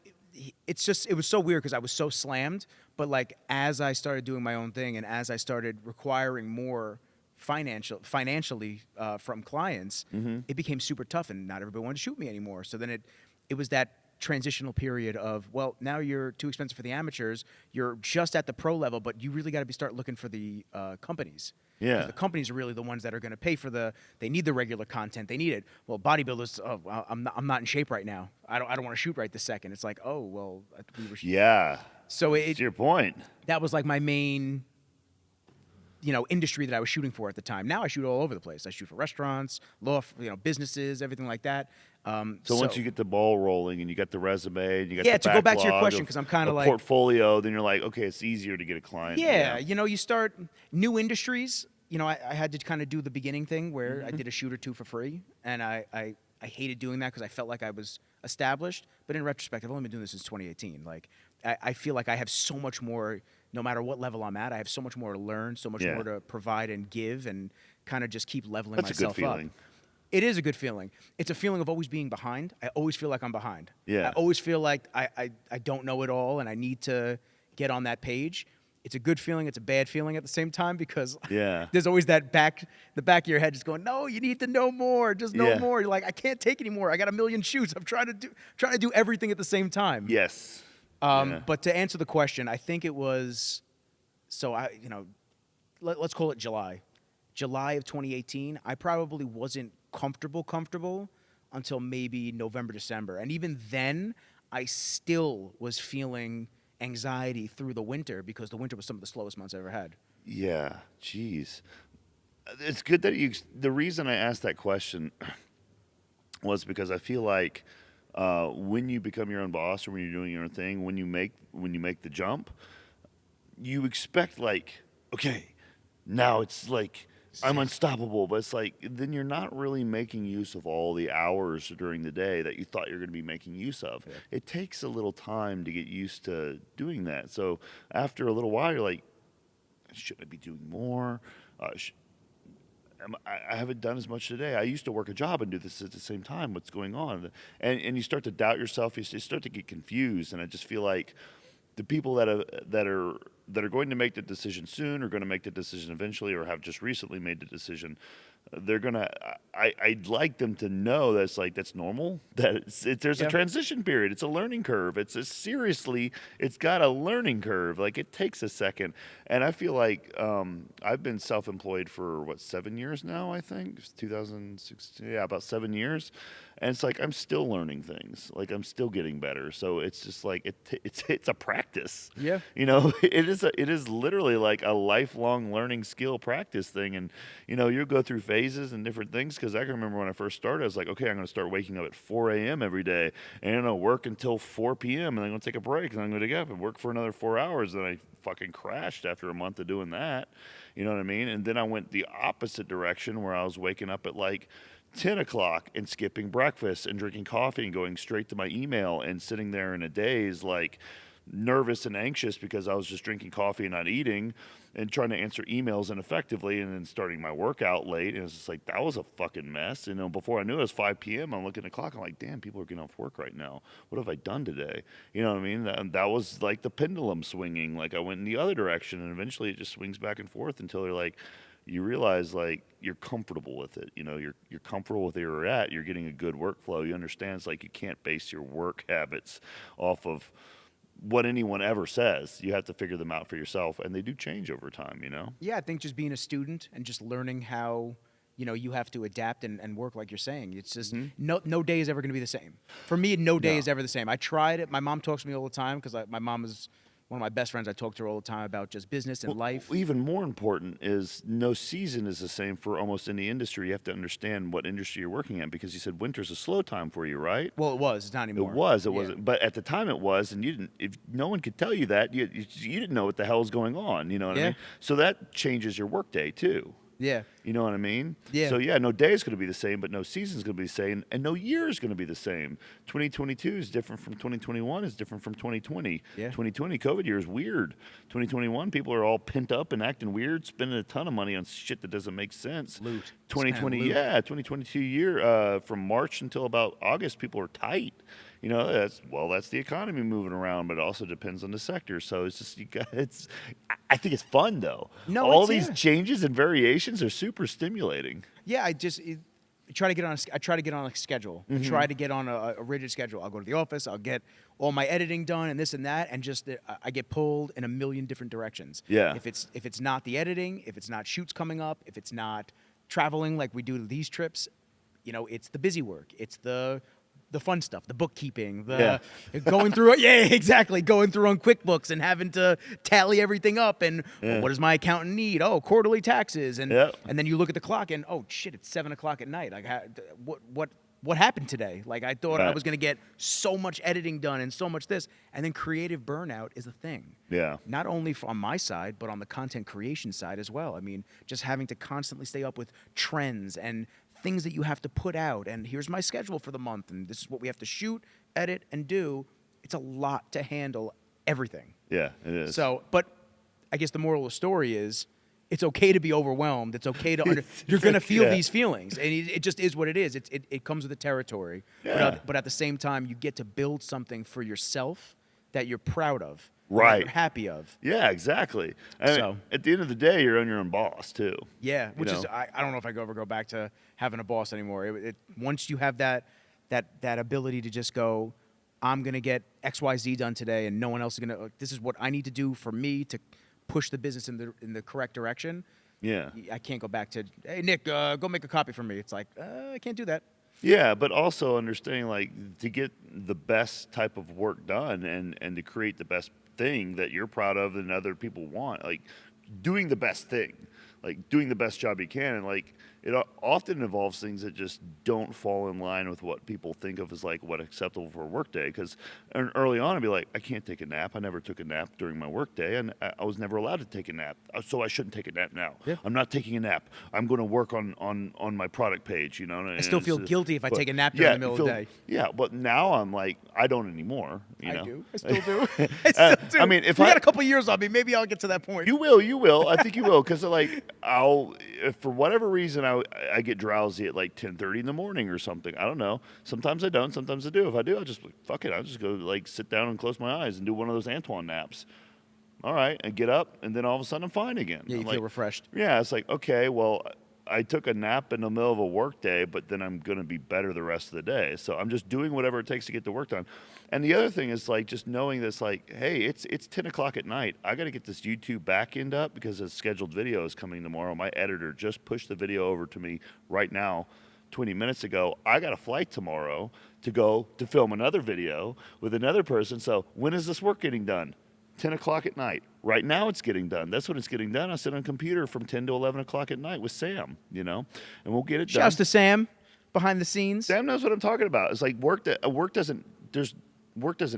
just it was so weird because I was so slammed. But like as I started doing my own thing and as I started requiring more financially from clients, it became super tough, and not everybody wanted to shoot me anymore. So then it was that transitional period of, well, now you're too expensive for the amateurs. You're just at the pro level, but you really got to start looking for the companies. Yeah. 'Cause the companies are really the ones that are going to pay for they need the regular content. They need it. Well, bodybuilders, oh, well, I'm not in shape right now. I don't want to shoot right this second. It's like, oh, well, we were shooting. Yeah. So To your point. that was like my main, industry that I was shooting for at the time. Now I shoot all over the place. I shoot for restaurants, businesses, everything like that. So once you get the ball rolling and you got the resume and you got Yeah, the to go back to your backlog question, of 'cause I'm kinda a like- portfolio, then you're like, okay, it's easier to get a client. Yeah, you start new industries. I had to kind of do the beginning thing where I did a shoot or two for free, and I hated doing that because I felt like I was established. But in retrospect, I've only been doing this since 2018. Like, I feel like I have so much more, no matter what level I'm at, I have so much more to learn, so much more to provide and give, and kind of just keep leveling That's a good myself feeling. up. It is a good feeling. It's a feeling of always being behind. I always feel like I'm behind. Yeah. I always feel like I don't know it all, and I need to get on that page. It's a good feeling. It's a bad feeling at the same time because there's always the back of your head just going, no, you need to know more. Just know more. You're like, I can't take anymore. I got a million shoots. I'm trying to do everything at the same time. Yes. But to answer the question, I think it was, let's call it July. July of 2018, I probably wasn't comfortable until maybe November, December. And even then, I still was feeling anxiety through the winter because the winter was some of the slowest months I ever had. Yeah. Jeez. It's good that the reason I asked that question was because I feel like when you become your own boss or when you're doing your own thing, when you make the jump, you expect like, okay, now it's like I'm unstoppable, but it's like then you're not really making use of all the hours during the day that you thought you're going to be making use of. Yeah. It takes a little time to get used to doing that. So after a little while, you're like, should I be doing more? I haven't done as much today. I used to work a job and do this at the same time. What's going on? And you start to doubt yourself. You start to get confused. And I just feel like the people that are going to make the decision soon, or going to make the decision eventually, or have just recently made the decision, they're gonna. I'd like them to know that's like that's normal. That there's a Yeah. transition period. It's a learning curve. Seriously, it's got a learning curve. Like it takes a second. And I feel like I've been self-employed for what 7 years now. I think it's 2016. Yeah, about 7 years. And it's like I'm still learning things. Like I'm still getting better. So it's just like it's a practice. Yeah. You know, it is literally like a lifelong learning skill practice thing. And you know, you go through phases and different things. Because I can remember when I first started, I was like, okay, I'm going to start waking up at 4 a.m. every day, and I'm going to work until 4 p.m. and I'm going to take a break, and I'm going to get up and work for another 4 hours. And I fucking crashed after a month of doing that. You know what I mean? And then I went the opposite direction, where I was waking up at like 10 o'clock and skipping breakfast and drinking coffee and going straight to my email and sitting there in a daze, like nervous and anxious because I was just drinking coffee and not eating and trying to answer emails ineffectively, and then starting my workout late. And it's just like, that was a fucking mess. You know, before I knew it was 5 p.m., I'm looking at the clock. I'm like, damn, people are getting off work right now. What have I done today? You know what I mean? That was like the pendulum swinging. Like I went in the other direction, and eventually it just swings back and forth until you're like, you realize like you're comfortable with it. You know, you're comfortable with where you're at. You're getting a good workflow. You understand it's like you can't base your work habits off of what anyone ever says. You have to figure them out for yourself, and they do change over time, you know? Yeah, I think just being a student and just learning how, you have to adapt and work like you're saying. It's just no day is ever going to be the same. For me, no day is ever the same. I tried it. My mom talks to me all the time because my mom is one of my best friends. I talk to her all the time about just business and life. Even more important is no season is the same for almost any industry. You have to understand what industry you're working in, because you said winter's a slow time for you, right? Well, it was. It's not anymore. It was. It Yeah. wasn't. But at the time, it was, and you didn't. If no one could tell you that, you didn't know what the hell was going on. You know what I Yeah. mean? So that changes your workday too. Yeah. You know what I mean? Yeah. So yeah, no day is going to be the same, but no season is going to be the same, and no year is going to be the same. 2022 is different from 2021. Is different from 2020. Yeah. 2020 COVID year is weird. 2021 people are all pent up and acting weird, spending a ton of money on shit that doesn't make sense. Loot. 2020, Spend loot. yeah, 2022 year from March until about August, people are tight. You know, that's the economy moving around, but it also depends on the sector. So it's just I think it's fun though. No, all it's- these yeah. changes and variations are super stimulating. Yeah, I try to get on. I try to get on a schedule. I try to get on a rigid schedule. I'll go to the office. I'll get all my editing done and this and that, and just I get pulled in a million different directions. Yeah. If it's not the editing, if it's not shoots coming up, if it's not traveling like we do these trips, it's the busy work. It's the fun stuff, the bookkeeping, going through it. Yeah, exactly. Going through on QuickBooks and having to tally everything up. And what does my accountant need? Oh, quarterly taxes. And and then you look at the clock and, oh shit, it's 7 o'clock at night. Like, what happened today? Like, I thought I was going to get so much editing done and so much this. And then creative burnout is a thing. Yeah. Not only on my side, but on the content creation side as well. I mean, just having to constantly stay up with trends and things that you have to put out, and here's my schedule for the month, and this is what we have to shoot, edit, and do. It's a lot to handle everything. Yeah, it is. So, but I guess the moral of the story is, it's okay to be overwhelmed. It's okay to you're going to feel these feelings, and it just is what it is. It comes with the territory. Yeah. But at the same time, you get to build something for yourself that you're proud of, Right. that you're happy of. Yeah, exactly. And So- at the end of the day, you're on your own boss too. Yeah, which is know? I don't know if I could ever go back to having a boss anymore. Once you have that ability to just go, I'm gonna get XYZ done today, and no one else is gonna. This is what I need to do for me to push the business in the correct direction. Yeah. I can't go back to, hey Nick, go make a copy for me. It's like I can't do that. Yeah, but also understanding like to get the best type of work done and to create the best thing that you're proud of and other people want, like doing the best thing, like doing the best job you can, and like it often involves things that just don't fall in line with what people think of as like what acceptable for a work day. Because early on I'd be like, I can't take a nap. I never took a nap during my work day, and I was never allowed to take a nap, so I shouldn't take a nap now. Yeah. I'm not taking a nap. I'm going to work on my product page, you know. I still feel guilty if I take a nap during the middle of the day. Yeah, but now I'm like, I don't anymore. You know? I do. I still do. I still do. I mean, if you I- got a couple years on me, maybe I'll get to that point. You will. I think you will, because like if for whatever reason I get drowsy at like 10:30 in the morning or something. I don't know. Sometimes I don't. Sometimes I do. If I do, I'll just fuck it. I'll just go like sit down and close my eyes and do one of those Antoine naps. All right, and get up, and then all of a sudden I'm fine again. Yeah, you I'm feel like, refreshed. Yeah, it's like, okay, well, I took a nap in the middle of a work day, but then I'm going to be better the rest of the day. So I'm just doing whatever it takes to get the work done. And the other thing is like just knowing this, like, hey, it's 10 o'clock at night. I got to get this YouTube back end up because a scheduled video is coming tomorrow. My editor just pushed the video over to me right now. 20 minutes ago, I got a flight tomorrow to go to film another video with another person. So when is this work getting done? 10 o'clock at night. Right now it's getting done. That's when it's getting done. I sit on a computer from 10 to 11 o'clock at night with Sam, and we'll get it done. Shouts to Sam behind the scenes. Sam knows what I'm talking about. It's like work doesn't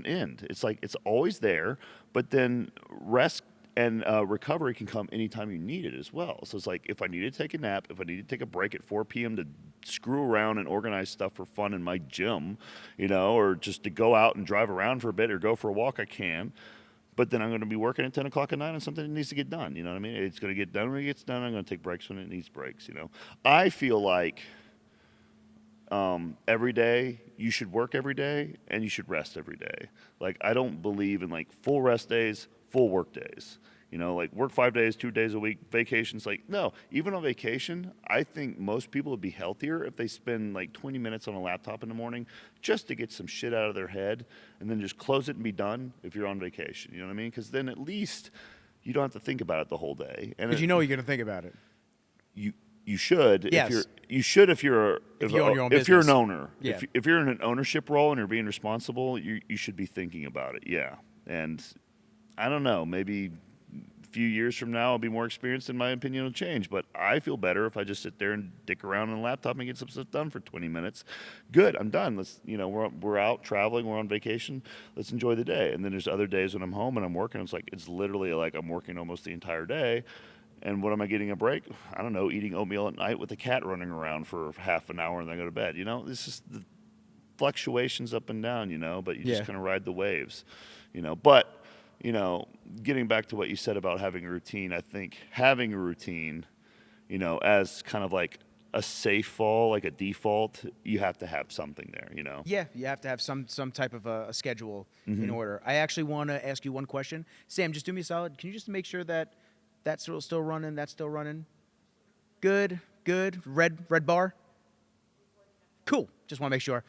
end. It's like it's always there, but then rest and recovery can come anytime you need it as well. So it's like if I need to take a nap, if I need to take a break at 4 p.m. to screw around and organize stuff for fun in my gym, or just to go out and drive around for a bit or go for a walk, I can. But then I'm going to be working at 10 o'clock at night on something that needs to get done. You know what I mean? It's going to get done when it gets done. I'm going to take breaks when it needs breaks, I feel like every day you should work every day and you should rest every day. Like, I don't believe in, like, full rest days, full work days. Like work 5 days, 2 days a week, vacations. Like, no, even on vacation, I think most people would be healthier if they spend like 20 minutes on a laptop in the morning just to get some shit out of their head and then just close it and be done if you're on vacation. You know what I mean? Because then at least you don't have to think about it the whole day. Because you're going to think about it. You should. Yes. If you're an owner. Yeah. If you're in an ownership role and you're being responsible, you should be thinking about it. Yeah. And I don't know, maybe few years from now I'll be more experienced and my opinion will change, but I feel better if I just sit there and dick around on a laptop and get some stuff done for 20 minutes. Good, I'm done. Let's we're out traveling, we're on vacation, let's enjoy the day. And then there's other days when I'm home and I'm working, it's literally like I'm working almost the entire day. And what am I getting a break? I don't know, eating oatmeal at night with a cat running around for half an hour and then I go to bed. This is the fluctuations up and down, but you just kind of ride the waves. But getting back to what you said about having a routine, I think having a routine, as kind of like a safe fall, like a default, you have to have something there, Yeah, you have to have some type of a schedule in order. I actually want to ask you one question. Sam, just do me a solid. Can you just make sure that that's still running, that's still running? Good. Red bar? Cool. Just want to make sure.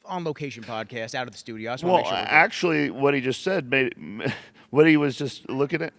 On location podcast, out of the studio. I just want to make sure. Actually, what he just said what he was just looking at.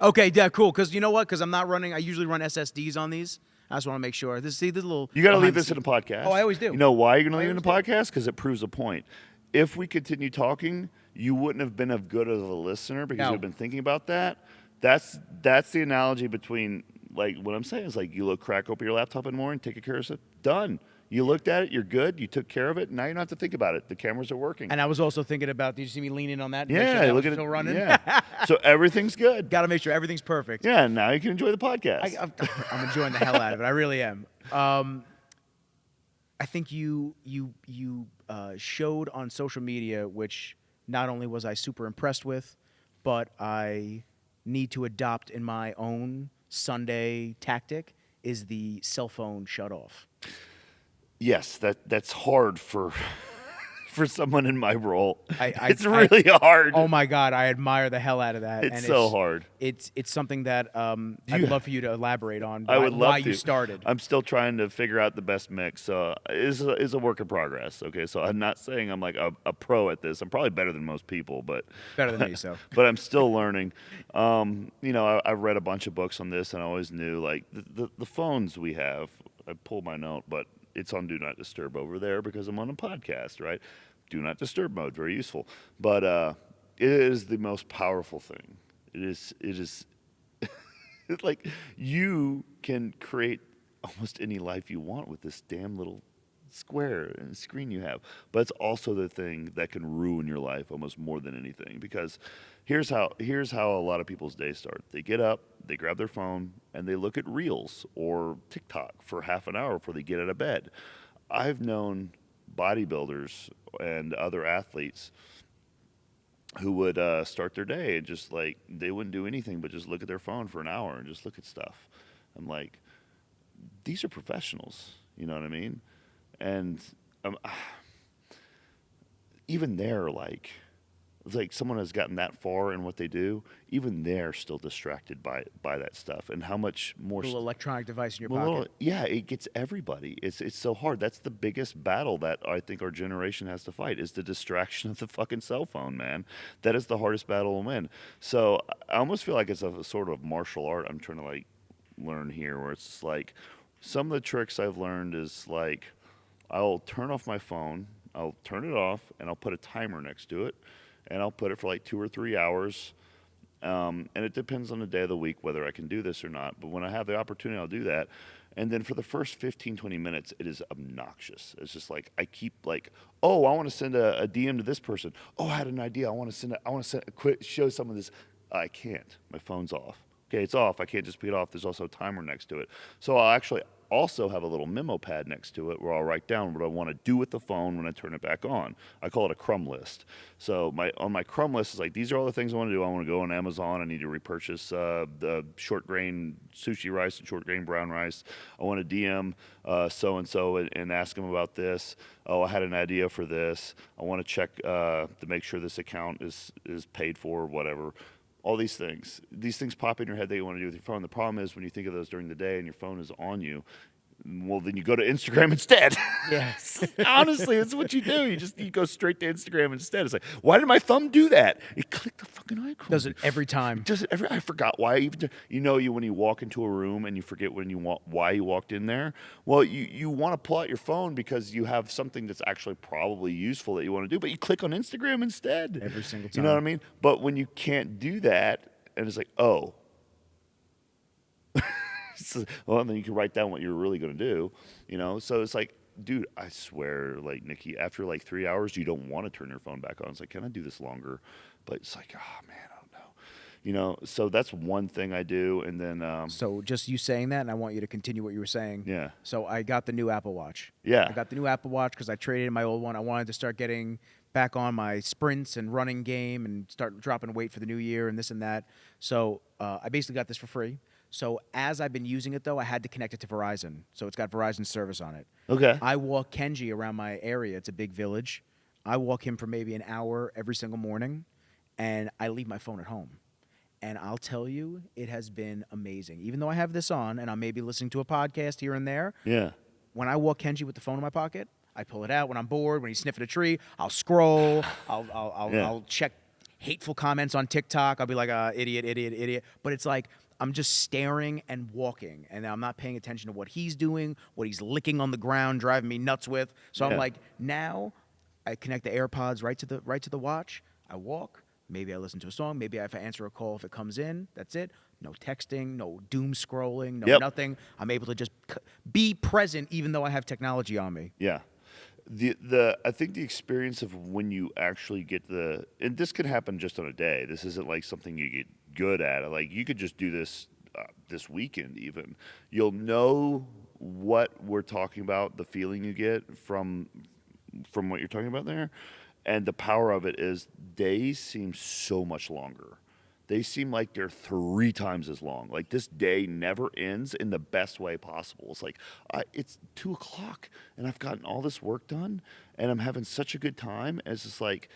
Okay, yeah, cool. Because you know what? Because I'm not running. I usually run SSDs on these. I just want to make sure. This little. You got to leave this in the podcast. Oh, I always do. You know why you're going to leave it in the podcast? Because it proves a point. If we continue talking, you wouldn't have been as good of a listener because you've been thinking about that. That's the analogy between, like, what I'm saying is like you crack open your laptop in the morning, take a care of it, done. You looked at it, you're good, you took care of it, now you don't have to think about it. The cameras are working. And I was also thinking about, did you see me leaning on that? Yeah, sure look at it. Still running? Yeah. So everything's good. Got to make sure everything's perfect. Yeah, now you can enjoy the podcast. I'm enjoying the hell out of it. I really am. I think you showed on social media, which not only was I super impressed with, but I need to adopt in my own Sunday tactic, is the cell phone shut off. Yes, that's hard for someone in my role. It's really hard. Oh my God, I admire the hell out of that. It's so hard. It's something that I'd love for you to elaborate on. I would love why to. You started. I'm still trying to figure out the best mix. So it's a work in progress. Okay, so I'm not saying I'm like a pro at this. I'm probably better than most people, but better than me. So, but I'm still learning. I've read a bunch of books on this, and I always knew like the phones we have. I pulled my note, but it's on Do Not Disturb over there because I'm on a podcast, right? Do Not Disturb mode, very useful. But it is the most powerful thing. It is it's like you can create almost any life you want with this damn little square and screen you have. But it's also the thing that can ruin your life almost more than anything, because here's how a lot of people's days start. They get up, they grab their phone, and they look at Reels or TikTok for half an hour before they get out of bed. I've known bodybuilders and other athletes who would start their day and just like they wouldn't do anything but just look at their phone for an hour and just look at stuff. I'm like, these are professionals. You know what I mean? And um, even they're like, it's like someone has gotten that far in what they do, even they're still distracted by that stuff, and how much more Little electronic device in your well, pocket. yeah, it gets everybody. It's so hard. That's the biggest battle that I think our generation has to fight is the distraction of the fucking cell phone, man. That is the hardest battle to win. So I almost feel like it's a sort of martial art I'm trying to like learn here, where it's like some of the tricks I've learned is like I'll turn off my phone, I'll turn it off, and I'll put a timer next to it, and I'll put it for like 2 or 3 hours. And it depends on the day of the week whether I can do this or not. But when I have the opportunity, I'll do that. And then for the first 15, 20 minutes, it is obnoxious. It's just like I keep like, oh, I want to send a DM to this person. Oh, I had an idea. I want to send a quick show some of this. I can't. My phone's off. Okay, it's off. I can't just pick it off. There's also a timer next to it. So I'll actually also have a little memo pad next to it where I'll write down what I want to do with the phone when I turn it back on. I call it a crumb list. So on my crumb list is like, these are all the things I want to do. I want to go on Amazon. I need to repurchase the short grain sushi rice and short grain brown rice. I want to DM so and so and ask them about this. Oh, I had an idea for this. I want to check to make sure this account is paid for, whatever. All these things pop in your head that you want to do with your phone. The problem is when you think of those during the day and your phone is on you, well, then you go to Instagram instead. Yes. Honestly, it's what you do. You go straight to Instagram instead. It's like, why did my thumb do that? It clicked the fucking icon. Does it every time. Does it every? I forgot why I even. When you walk into a room and you forget why you walked in there. Well, you want to pull out your phone because you have something that's actually probably useful that you want to do, but you click on Instagram instead. Every single time. You know what I mean? But when you can't do that, and it's like, oh. Well, then you can write down what you're really going to do, So it's like, dude, I swear, like, Nikki, after like 3 hours, you don't want to turn your phone back on. It's like, can I do this longer? But it's like, oh man, I don't know. So that's one thing I do, and then So just you saying that, and I want you to continue what you were saying. Yeah. So I got the new Apple Watch. Yeah. I got the new Apple Watch because I traded in my old one. I wanted to start getting back on my sprints and running game and start dropping weight for the new year and this and that. So I basically got this for free. So as I've been using it, though, I had to connect it to Verizon. So it's got Verizon service on it. Okay. I walk Kenji around my area. It's a big village. I walk him for maybe an hour every single morning, and I leave my phone at home. And I'll tell you, it has been amazing. Even though I have this on, and I'm maybe listening to a podcast here and there, Yeah. when I walk Kenji with the phone in my pocket, I pull it out when I'm bored. When he's sniffing a tree, I'll scroll. I'll check hateful comments on TikTok. I'll be like, idiot, idiot, idiot. But it's like I'm just staring and walking, and I'm not paying attention to what he's doing, what he's licking on the ground, driving me nuts with. So I'm Yeah. like, now I connect the AirPods right to the watch. I walk. Maybe I listen to a song. Maybe if I answer a call if it comes in. That's it. No texting, no doom scrolling, no Yep. nothing. I'm able to just be present even though I have technology on me. Yeah. I think the experience of when you actually get and this could happen just on a day. This isn't like something you get good at. Like you could just do this this weekend even. You'll know what we're talking about, the feeling you get from what you're talking about there. And the power of it is days seem so much longer. They seem like they're 3 times as long. Like this day never ends in the best way possible. It's like it's 2:00 and I've gotten all this work done and I'm having such a good time. And it's just like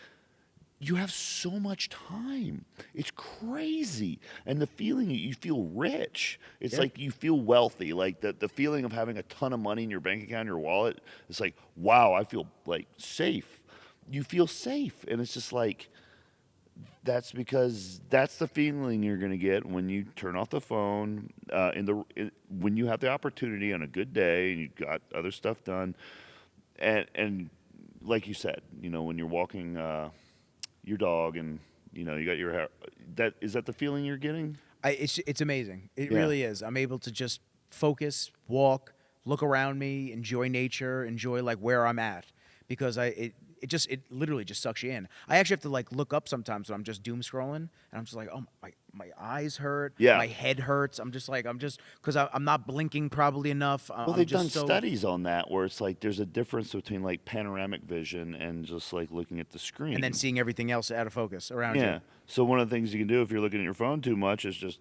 you have so much time. It's crazy. And the feeling you feel rich. It's like you feel wealthy. Like the feeling of having a ton of money in your bank account, your wallet. It's like, wow, I feel like safe. You feel safe, and it's just like that's because that's the feeling you're going to get when you turn off the phone when you have the opportunity on a good day and you've got other stuff done, and like you said, when you're walking your dog and you got your hair. Is that the feeling you're getting? It's amazing. It Yeah. really is. I'm able to just focus, walk, look around me, enjoy nature, enjoy like where I'm at, because it literally just sucks you in. I actually have to like look up sometimes when I'm just doom scrolling, and I'm just like, oh my eyes hurt, Yeah. my head hurts. I'm just because I'm not blinking probably enough. Well, they've done studies on that where it's like there's a difference between like panoramic vision and just like looking at the screen. and then seeing everything else out of focus around you. Yeah. So one of the things you can do if you're looking at your phone too much is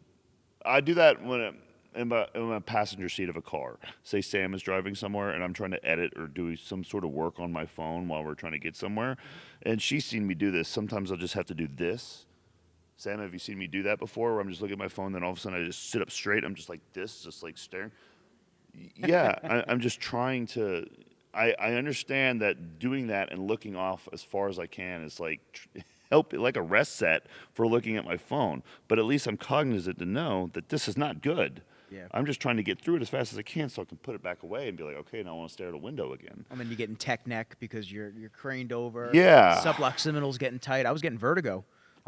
I do that in my passenger seat of a car. Say Sam is driving somewhere and I'm trying to edit or do some sort of work on my phone while we're trying to get somewhere, and she's seen me do this. Sometimes I'll just have to do this. Sam, have you seen me do that before? Where I'm just looking at my phone, then all of a sudden I just sit up straight. I'm just like this, just like staring. Yeah, I'm just trying to. I understand that doing that and looking off as far as I can is like help, like a rest set for looking at my phone. But at least I'm cognizant to know that this is not good. Yeah. I'm just trying to get through it as fast as I can so I can put it back away and be like, okay, now I want to stare at a window again. And then you get in tech neck because you're craned over. Yeah. Subluxaminal's getting tight. I was getting vertigo.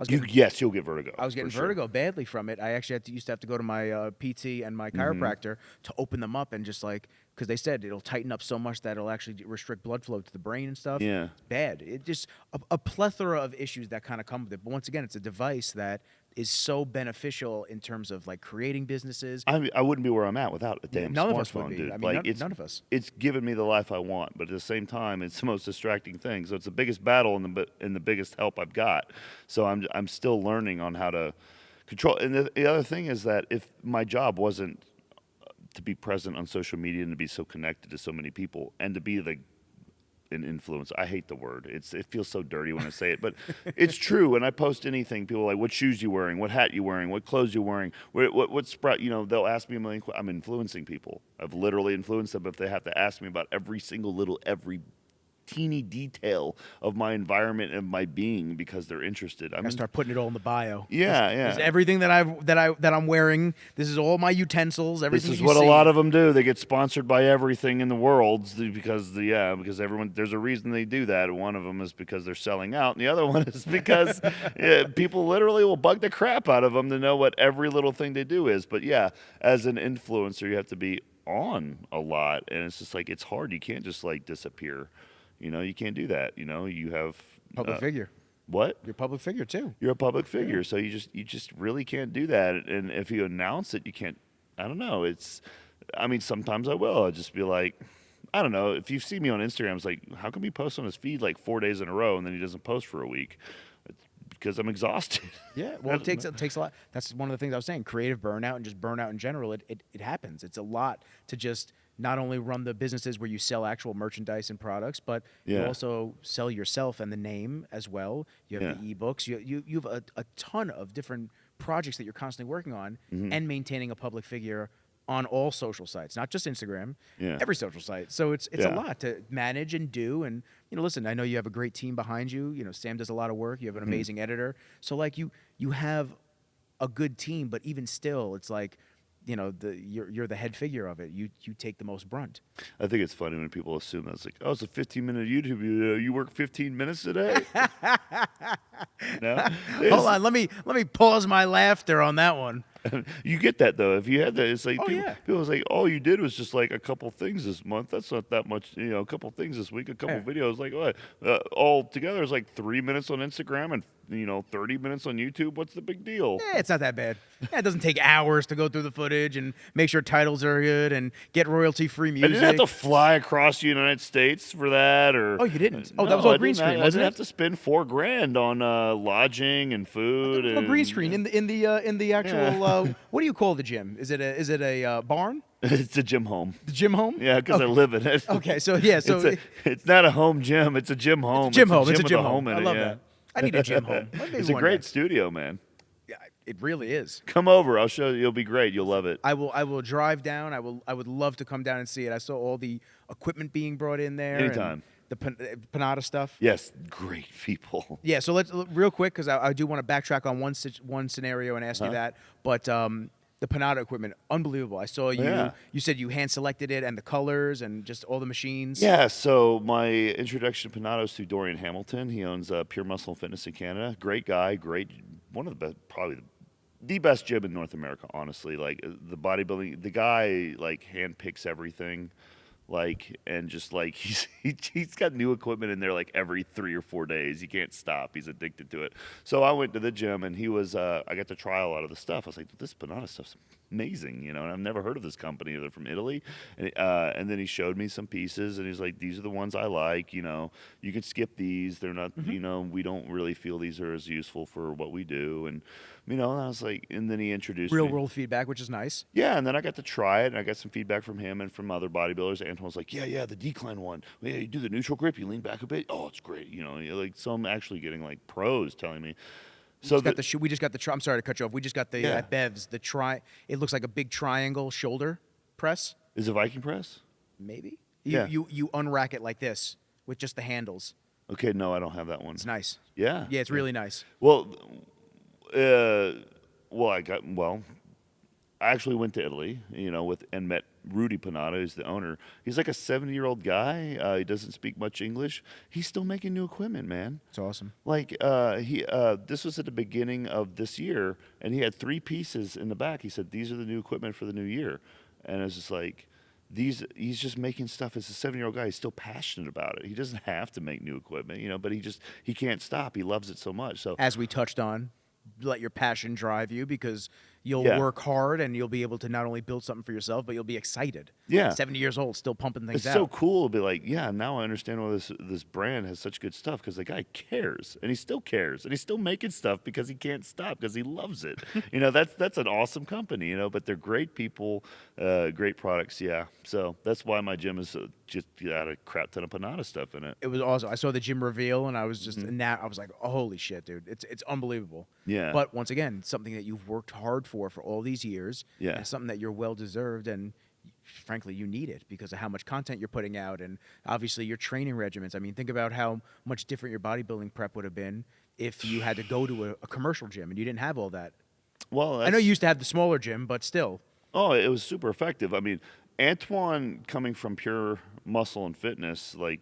Yes, you'll get vertigo. I was getting for vertigo badly from it. I actually used to have to go to my PT and my chiropractor to open them up and just like, because they said it'll tighten up so much that it'll actually restrict blood flow to the brain and stuff. Yeah. It's bad. It just a plethora of issues that kind of come with it. But once again, it's a device that is so beneficial in terms of like creating businesses. I wouldn't be where I'm at without a damn None of smartphone, us would be. dude. I mean, like none of us. It's given me the life I want, but at the same time, it's the most distracting thing. So it's the biggest battle and the biggest help I've got. So I'm still learning on how to control. And the other thing is that if my job wasn't to be present on social media and to be so connected to so many people and to be an influence. I hate the word. It feels so dirty when I say it, but it's true. When I post anything, people are like, "What shoes you wearing? What hat you wearing? What clothes you wearing? What sprout?" You know, they'll ask me a million. I'm influencing people. I've literally influenced them. If they have to ask me about every teeny detail of my environment and my being because they're interested. I start putting it all in the bio. Yeah. This is everything that I'm wearing. This is all my utensils. Everything. This is what a lot of them do. They get sponsored by everything in the world because everyone. There's a reason they do that. One of them is because they're selling out, and the other one is because people literally will bug the crap out of them to know what every little thing they do is. But yeah, as an influencer, you have to be on a lot, and it's just like it's hard. You can't just like disappear. You know, you can't do that. You know, you have public figure. What? You're a public figure too. You're a public figure, so you just really can't do that. And if you announce it, you can't. I don't know. I mean, sometimes I will. I'll just be like, I don't know. If you see me on Instagram, it's like, how come he posts on his feed like 4 days in a row and then he doesn't post for a week? It's because I'm exhausted. Yeah, well, it takes a lot. That's one of the things I was saying. Creative burnout and just burnout in general. It happens. It's a lot to just not only run the businesses where you sell actual merchandise and products, but you also sell yourself and the name as well. You have the ebooks. You have a ton of different projects that you're constantly working on and maintaining a public figure on all social sites, not just Instagram, every social site. So it's a lot to manage and do. And, you know, listen, I know you have a great team behind you. You know, Sam does a lot of work. You have an amazing editor. So like you have a good team, but even still, it's like, you know, you're the head figure of it. You take the most brunt. I think it's funny when people assume that's like, oh, it's a 15-minute YouTube video. You work 15 minutes a day? No? Hold on, let me pause my laughter on that one. You get that though. If you had that, it's like Oh, people say, all you did was just like a couple things this month. That's not that much, you know. A couple things this week, a couple videos. Like what? All together is like 3 minutes on Instagram and 30 minutes on YouTube. What's the big deal? It's not that bad. It doesn't take hours to go through the footage and make sure titles are good and get royalty-free music. I didn't have to fly across the United States for that, or oh, you didn't? Oh, no, that was all I green didn't. screen, I wasn't didn't it? have to spend $4,000 on lodging and food. No green screen in the actual. What do you call the gym? Is it a barn? It's a gym home. The gym home? Yeah, because I live in it. Okay, so yeah, so it's not a home gym. It's a gym home. It's a gym home. It's It's a gym with home. in I it, love that. I need a gym home. It's a great studio, man. Yeah, it really is. Come over. I'll show you. You'll be great. You'll love it. I will drive down. I would love to come down and see it. I saw all the equipment being brought in there. Anytime. The Panada stuff. Yes, great people. Yeah. So let's real quick because I do want to backtrack on one scenario and ask you that. But the Panada equipment, unbelievable. I saw you. Yeah. You said you hand selected it and the colors and just all the machines. Yeah, so my introduction to Panada is through Dorian Hamilton. He owns Pure Muscle Fitness in Canada. Great guy, one of the best, probably the best gym in North America, honestly. Like the bodybuilding, the guy like handpicks everything. Like, and just like he's got new equipment in there like every 3 or 4 days. He can't stop. He's addicted to it. So I went to the gym and he was I got to try a lot of the stuff. I was like, this Panada stuff's amazing, and I've never heard of this company. They're from Italy, and then he showed me some pieces, and he's like, these are the ones I like. You can skip these. They're not, we don't really feel these are as useful for what we do, and and I was like, and then he introduced Real me. world feedback, which is nice. Yeah, and then I got to try it, and I got some feedback from him and from other bodybuilders. Antoine was like, yeah, the decline one. Yeah, you do the neutral grip, you lean back a bit. Oh, it's great. Like, so I'm actually getting like pros telling me. So We just got the. I'm sorry to cut you off. We just got the at Bev's the It looks like a big triangle shoulder press. Is it Viking press? Maybe. Yeah. You unrack it like this with just the handles. Okay, no, I don't have that one. It's nice. Yeah. Yeah, it's really nice. Well, I actually went to Italy, and met Rudy Panada, who's the owner. He's like a 70-year-old guy. He doesn't speak much English. He's still making new equipment, man. It's awesome. Like this was at the beginning of this year, and he had 3 pieces in the back. He said, "These are the new equipment for the new year," and it's just like he's just making stuff. As a 70-year-old guy, he's still passionate about it. He doesn't have to make new equipment, but he can't stop. He loves it so much. So as we touched on, let your passion drive you, because you'll work hard and you'll be able to not only build something for yourself, but you'll be excited. Yeah. 70 years old, still pumping things It's out. so cool to be like, yeah, now I understand why this brand has such good stuff, because the guy cares, and he still cares, and he's still making stuff because he can't stop, because he loves it. That's an awesome company, but they're great people, great products, yeah. So that's why my gym is just got a crap ton of Panada stuff in it. It was awesome. I saw the gym reveal, and I was just I was like, oh, holy shit, dude. It's unbelievable. Yeah. But once again, something that you've worked hard for all these years. Yeah. And something that you're well deserved, and frankly, you need it because of how much content you're putting out, and obviously your training regimens. I mean, think about how much different your bodybuilding prep would have been if you had to go to a commercial gym and you didn't have all that. Well, I know you used to have the smaller gym, but still. Oh, it was super effective. I mean, Antoine, coming from pure muscle and fitness, like,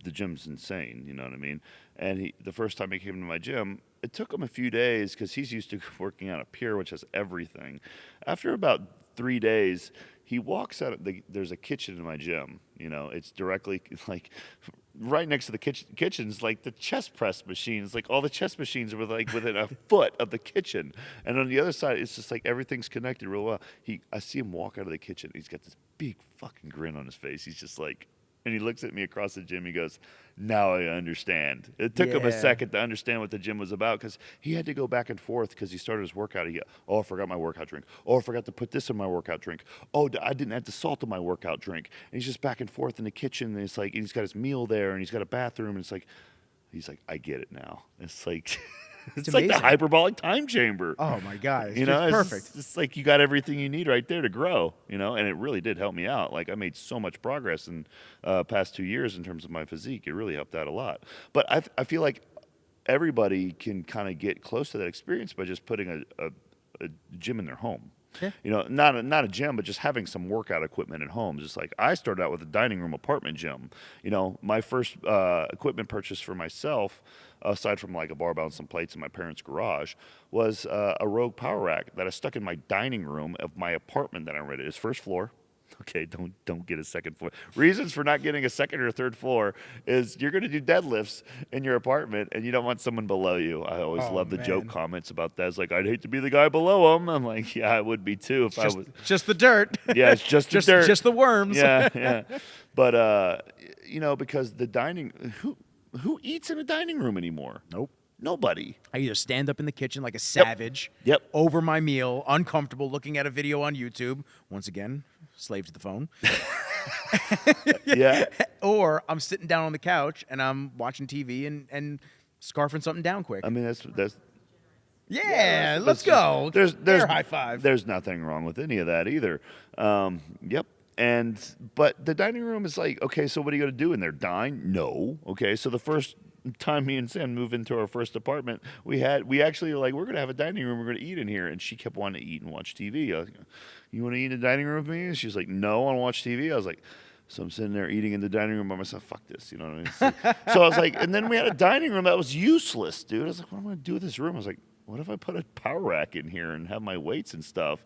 the gym's insane, you know what I mean? And the first time he came to my gym, it took him a few days because he's used to working on a pier, which has everything. After about 3 days, he walks out. There's a kitchen in my gym. It's directly like right next to the kitchen's like the chest press machines. Like all the chest machines are like within a foot of the kitchen, and on the other side, it's just like everything's connected real well. I see him walk out of the kitchen. He's got this big fucking grin on his face. He's just like. And he looks at me across the gym. He goes, now I understand. It took him a second to understand what the gym was about, because he had to go back and forth because he started his workout. I forgot my workout drink. Oh, I forgot to put this in my workout drink. Oh, I didn't add the salt in my workout drink. And he's just back and forth in the kitchen. And it's like, and he's got his meal there, and he's got a bathroom. And he's like, I get it now. It's like... It's like the hyperbolic time chamber. Oh my God! It's perfect. It's like you got everything you need right there to grow. And it really did help me out. Like I made so much progress in past 2 years in terms of my physique. It really helped out a lot. But I feel like everybody can kind of get close to that experience by just putting a gym in their home. Yeah. Not a gym, but just having some workout equipment at home. Just like I started out with a dining room apartment gym. My first equipment purchase for myself, aside from like a barbell and some plates in my parents' garage, was a Rogue power rack that I stuck in my dining room of my apartment that I rented. It's first floor. Okay, don't get a second floor. Reasons for not getting a second or third floor is you're going to do deadlifts in your apartment, and you don't want someone below you. I always love the joke comments about that. It's like, I'd hate to be the guy below him. I'm like, yeah, I would be too if I was. Just the dirt. Yeah, it's just the dirt. Just the worms. Yeah. But because the dining, who eats in a dining room anymore? Nope. Nobody. I either stand up in the kitchen like a savage, over my meal, uncomfortable, looking at a video on YouTube. Once again, slave to the phone. Yeah. Or I'm sitting down on the couch and I'm watching TV and scarfing something down quick. I mean, that's let's go. There's Air high five. There's nothing wrong with any of that either. Yep. But the dining room is like, okay, so what are you going to do in there? Dine? No. Okay, so the first time me and Sam moved into our first apartment, we actually were like, we're going to have a dining room. We're going to eat in here. And she kept wanting to eat and watch TV. I was like, you want to eat in the dining room with me? And she was like, no, I want to watch TV. I was like, so I'm sitting there eating in the dining room by myself. Fuck this, you know what I mean? So I was like, and then we had a dining room that was useless, dude. I was like, what am I going to do with this room? I was like, what if I put a power rack in here and have my weights and stuff?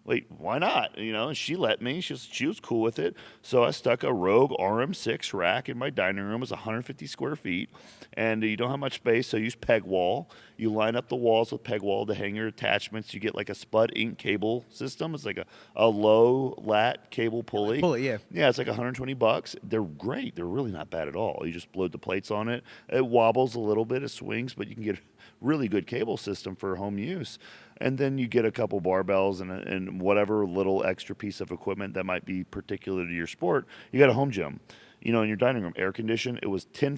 wait, why not? You know, and she let me. She was cool with it. So I stuck a Rogue RM6 rack in my dining room. It was 150 square feet, and you don't have much space, so you use peg wall. You line up the walls with peg wall to hang your attachments. You get like a Spud Ink cable system. It's like a low lat cable pulley. Pulley, yeah. Yeah, it's like $120. They're great. They're really not bad at all. You just load the plates on it. It wobbles a little bit, it swings, but you can get really good cable system for home use. And then you get a couple barbells and whatever little extra piece of equipment that might be particular to your sport. You got a home gym, you know, in your dining room, air conditioned. It was 10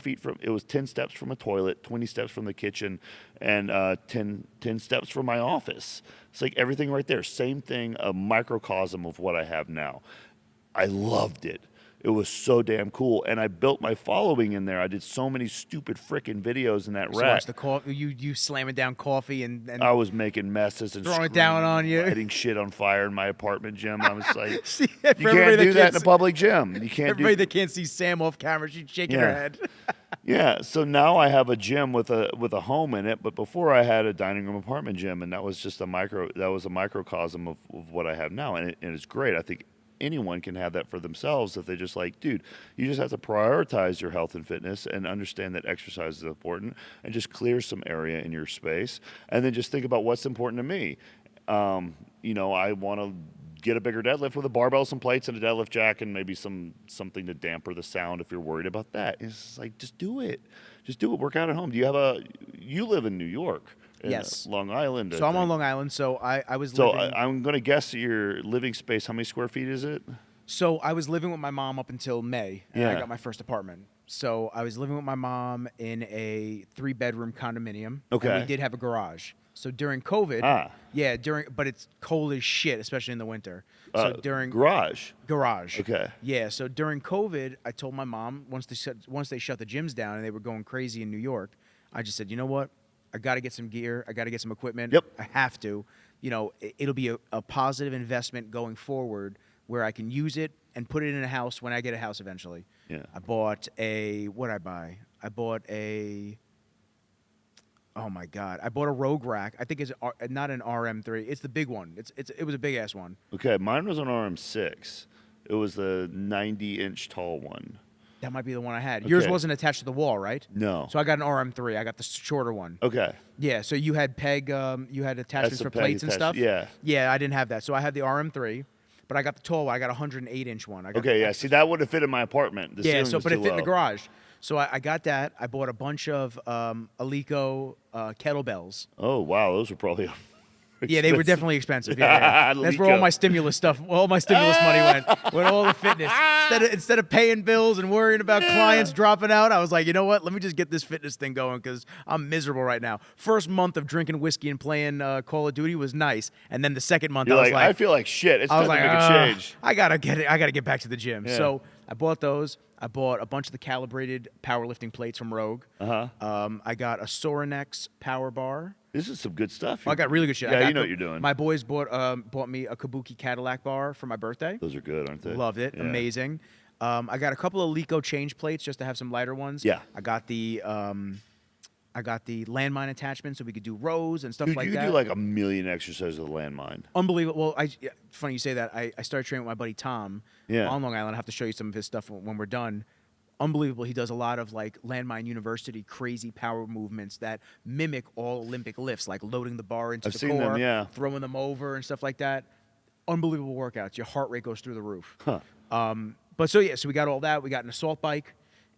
steps from a toilet, 20 steps from the kitchen, and 10 steps from my office. It's like everything right there. Same thing, a microcosm of what I have now. I loved it. It was so damn cool, and I built my following in there. I did so many stupid freaking videos in that So rack. watch the coffee. You slamming down coffee and I was making messes and throwing it down on you, lighting shit on fire in my apartment gym. I was like, See, you can't do that in a public gym. You can't everybody do. that can't see Sam off camera, she's shaking her Yeah. head. Yeah, so now I have a gym with a home in it, but before I had a dining room apartment gym, and that was a microcosm of what I have now, and it's great. I think anyone can have that for themselves if they just like, dude, you just have to prioritize your health and fitness and understand that exercise is important and just clear some area in your space, and then just think about what's important to me. You know, I want to get a bigger deadlift with a barbell, some plates, and a deadlift jack, and maybe something to damper the sound if you're worried about that. It's like, just do it. Just do it. Work out at home. You live in New York. Yes. Long Island. So I'm on Long Island. So I was So living. I'm going to guess your living space. How many square feet is it? So I was living with my mom up until May, and I Yeah. got my first apartment. So I was living with my mom in a 3-bedroom condominium. Okay. And we did have a garage. So during COVID, but it's cold as shit, especially in the winter. So during garage. Okay. Yeah. So during COVID, I told my mom once they shut the gyms down and they were going crazy in New York, I just said, you know what? I got to get some gear. I got to get some equipment. Yep. I have to. You know, it'll be a positive investment going forward where I can use it and put it in a house when I get a house eventually. Yeah. I bought what'd I buy? Oh my God! I bought a Rogue rack. I think it's not an RM3. It's the big one. It was a big ass one. Okay, mine was an RM6. It was the 90-inch tall one. That might be the one I had. Yours Okay. wasn't attached to the wall, right? No. So I got an RM3. I got the shorter one. Okay. Yeah. So you had you had attachments That's a for peg plates and stuff. yeah. Yeah, I didn't have that. So I had the RM3, but I got the tall one. I got a 108-inch one. Okay, yeah. See, that would have fit in my apartment. The ceiling was but too it fit in the low. garage. So I got that. I bought a bunch of Alico kettlebells. Oh, wow. Those were probably Yeah, they were definitely expensive. Yeah. That's where all Alico. my stimulus stuff, all my stimulus money went. With all the fitness. Instead of paying bills and worrying about clients dropping out, I was like, you know what? Let me just get this fitness thing going because I'm miserable right now. First month of drinking whiskey and playing Call of Duty was nice, and then the second month You're I was like, I feel like shit. It's time to make a change. I gotta get back to the gym. Yeah. So I bought those. I bought a bunch of the calibrated powerlifting plates from Rogue. I got a Sorinex power bar. This is some good stuff. I got really good shit. Yeah, I got you know what you're doing. My boys bought me a Kabuki Cadillac bar for my birthday. Those are good, aren't they? Loved it. Yeah. Amazing. I got a couple of Lico change plates just to have some lighter ones. Yeah. I got the landmine attachment so we could do rows and stuff Dude, like you that. do like a million exercises with a landmine. Unbelievable. Well, funny you say that. I started training with my buddy Tom Yeah. on Long Island. I have to show you some of his stuff when we're done. Unbelievable. He does a lot of like Landmine University crazy power movements that mimic all Olympic lifts, like loading the bar into I've the seen core, them, yeah. throwing them over and stuff like that. Unbelievable workouts. Your heart rate goes through the roof. Huh. But so we got all that. We got an assault bike,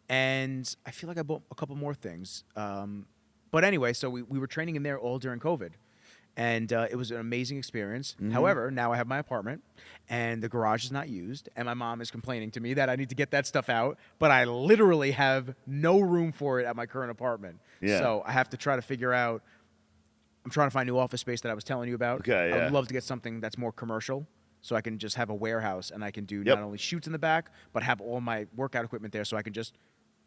and I feel like I bought a couple more things. But anyway, so we were training in there all during COVID. And it was an amazing experience. Mm-hmm. However, now I have my apartment, and the garage is not used, and my mom is complaining to me that I need to get that stuff out, but I literally have no room for it at my current apartment. Yeah. So I have to try to figure out. I'm trying to find new office space that I was telling you about. Okay, I yeah. would love to get something that's more commercial, so I can just have a warehouse, and I can do Yep. not only shoots in the back, but have all my workout equipment there, so I can just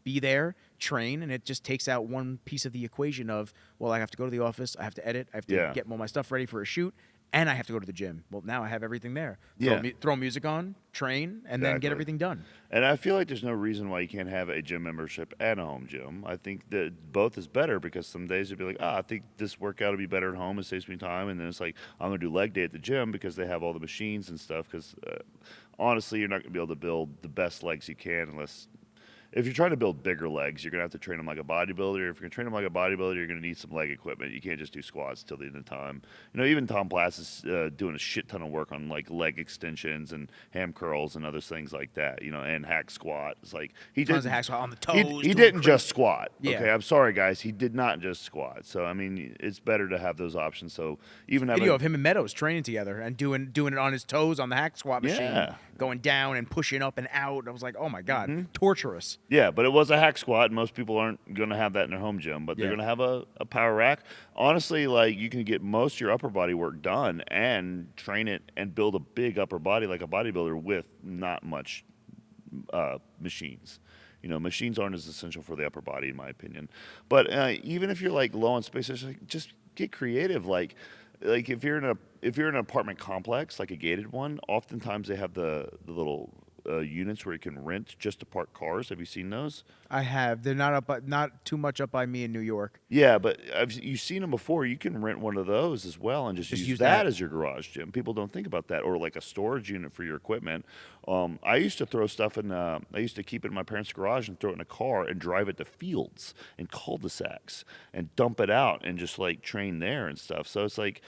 be there, train, and it just takes out one piece of the equation of, well, I have to go to the office, I have to edit, I have to Yeah. get all my stuff ready for a shoot, and I have to go to the gym. Well, now I have everything there. Yeah. Throw music on, train, and then get Exactly. everything done. And I feel like there's no reason why you can't have a gym membership and a home gym. I think that both is better because some days you'll be like, I think this workout will be better at home. It saves me time. And then it's like, I'm going to do leg day at the gym because they have all the machines and stuff. Because honestly, you're not going to be able to build the best legs you can unless. If you're trying to build bigger legs, you're going to have to train them like a bodybuilder. If you're going to train them like a bodybuilder, you're going to need some leg equipment. You can't just do squats till the end of time. Even Tom Plass is doing a shit ton of work on like leg extensions and ham curls and other things like that, and hack squat. It's like he Tons did of hack squat on the toes. he didn't just squat. Yeah. Okay, I'm sorry guys, he did not just squat. So I mean, it's better to have those options. So even having Video of him and Meadows training together and doing it on his toes on the hack squat machine, Yeah. going down and pushing up and out. I was like, oh my god, torturous. Yeah, but it was a hack squat, and most people aren't going to have that in their home gym, but they're Yeah. going to have a power rack. Honestly, like you can get most of your upper body work done and train it and build a big upper body like a bodybuilder with not much machines. Machines aren't as essential for the upper body, in my opinion. But even if you're like low on space, just get creative. Like if you're in an apartment complex, like a gated one, oftentimes they have the little units where you can rent just to park cars. Have you seen those? I have. They're not too much up by me in New York. Yeah, but you've seen them before. You can rent one of those as well and just use that as your garage gym. People don't think about that, or like a storage unit for your equipment. I used to throw stuff in. I used to keep it in my parents' garage and throw it in a car and drive it to fields and cul-de-sacs and dump it out and just like train there and stuff. So it's like,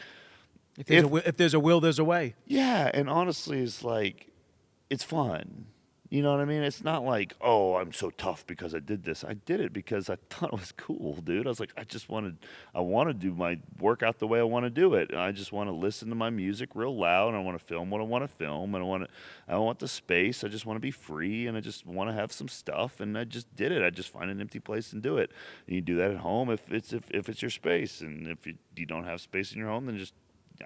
If there's a will, there's a way. yeah, and honestly, it's like, it's fun. You know what I mean? It's not like, oh, I'm so tough because I did this. I did it because I thought it was cool, dude. I was like, I want to do my workout the way I want to do it. And I just want to listen to my music real loud. And I want to film what I want to film. And I want the space. I just want to be free. And I just want to have some stuff. And I just did it. I just find an empty place and do it. And you do that at home if it's your space. And if you don't have space in your home, then just,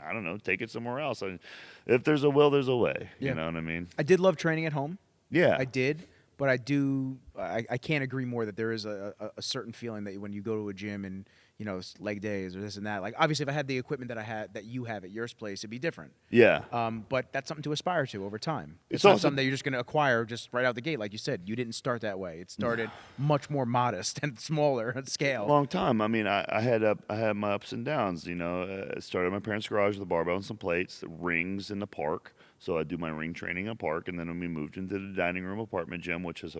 I don't know, take it somewhere else. If there's a will, there's a way. Yeah. You know what I mean? I did love training at home. Yeah. I did, but I can't agree more that there is a certain feeling that when you go to a gym and leg days or this and that. Like obviously, if I had the equipment that you have at your place, it'd be different. Yeah. But that's something to aspire to over time. It's It's not also- something that you're just going to acquire just right out the gate, like you said. You didn't start that way. It started much more modest and smaller at scale. Long time. I mean, I had my ups and downs. I started at my parents' garage with a barbell and some plates, rings in the park. So I do my ring training in the park, and then we moved into the dining room apartment gym, which is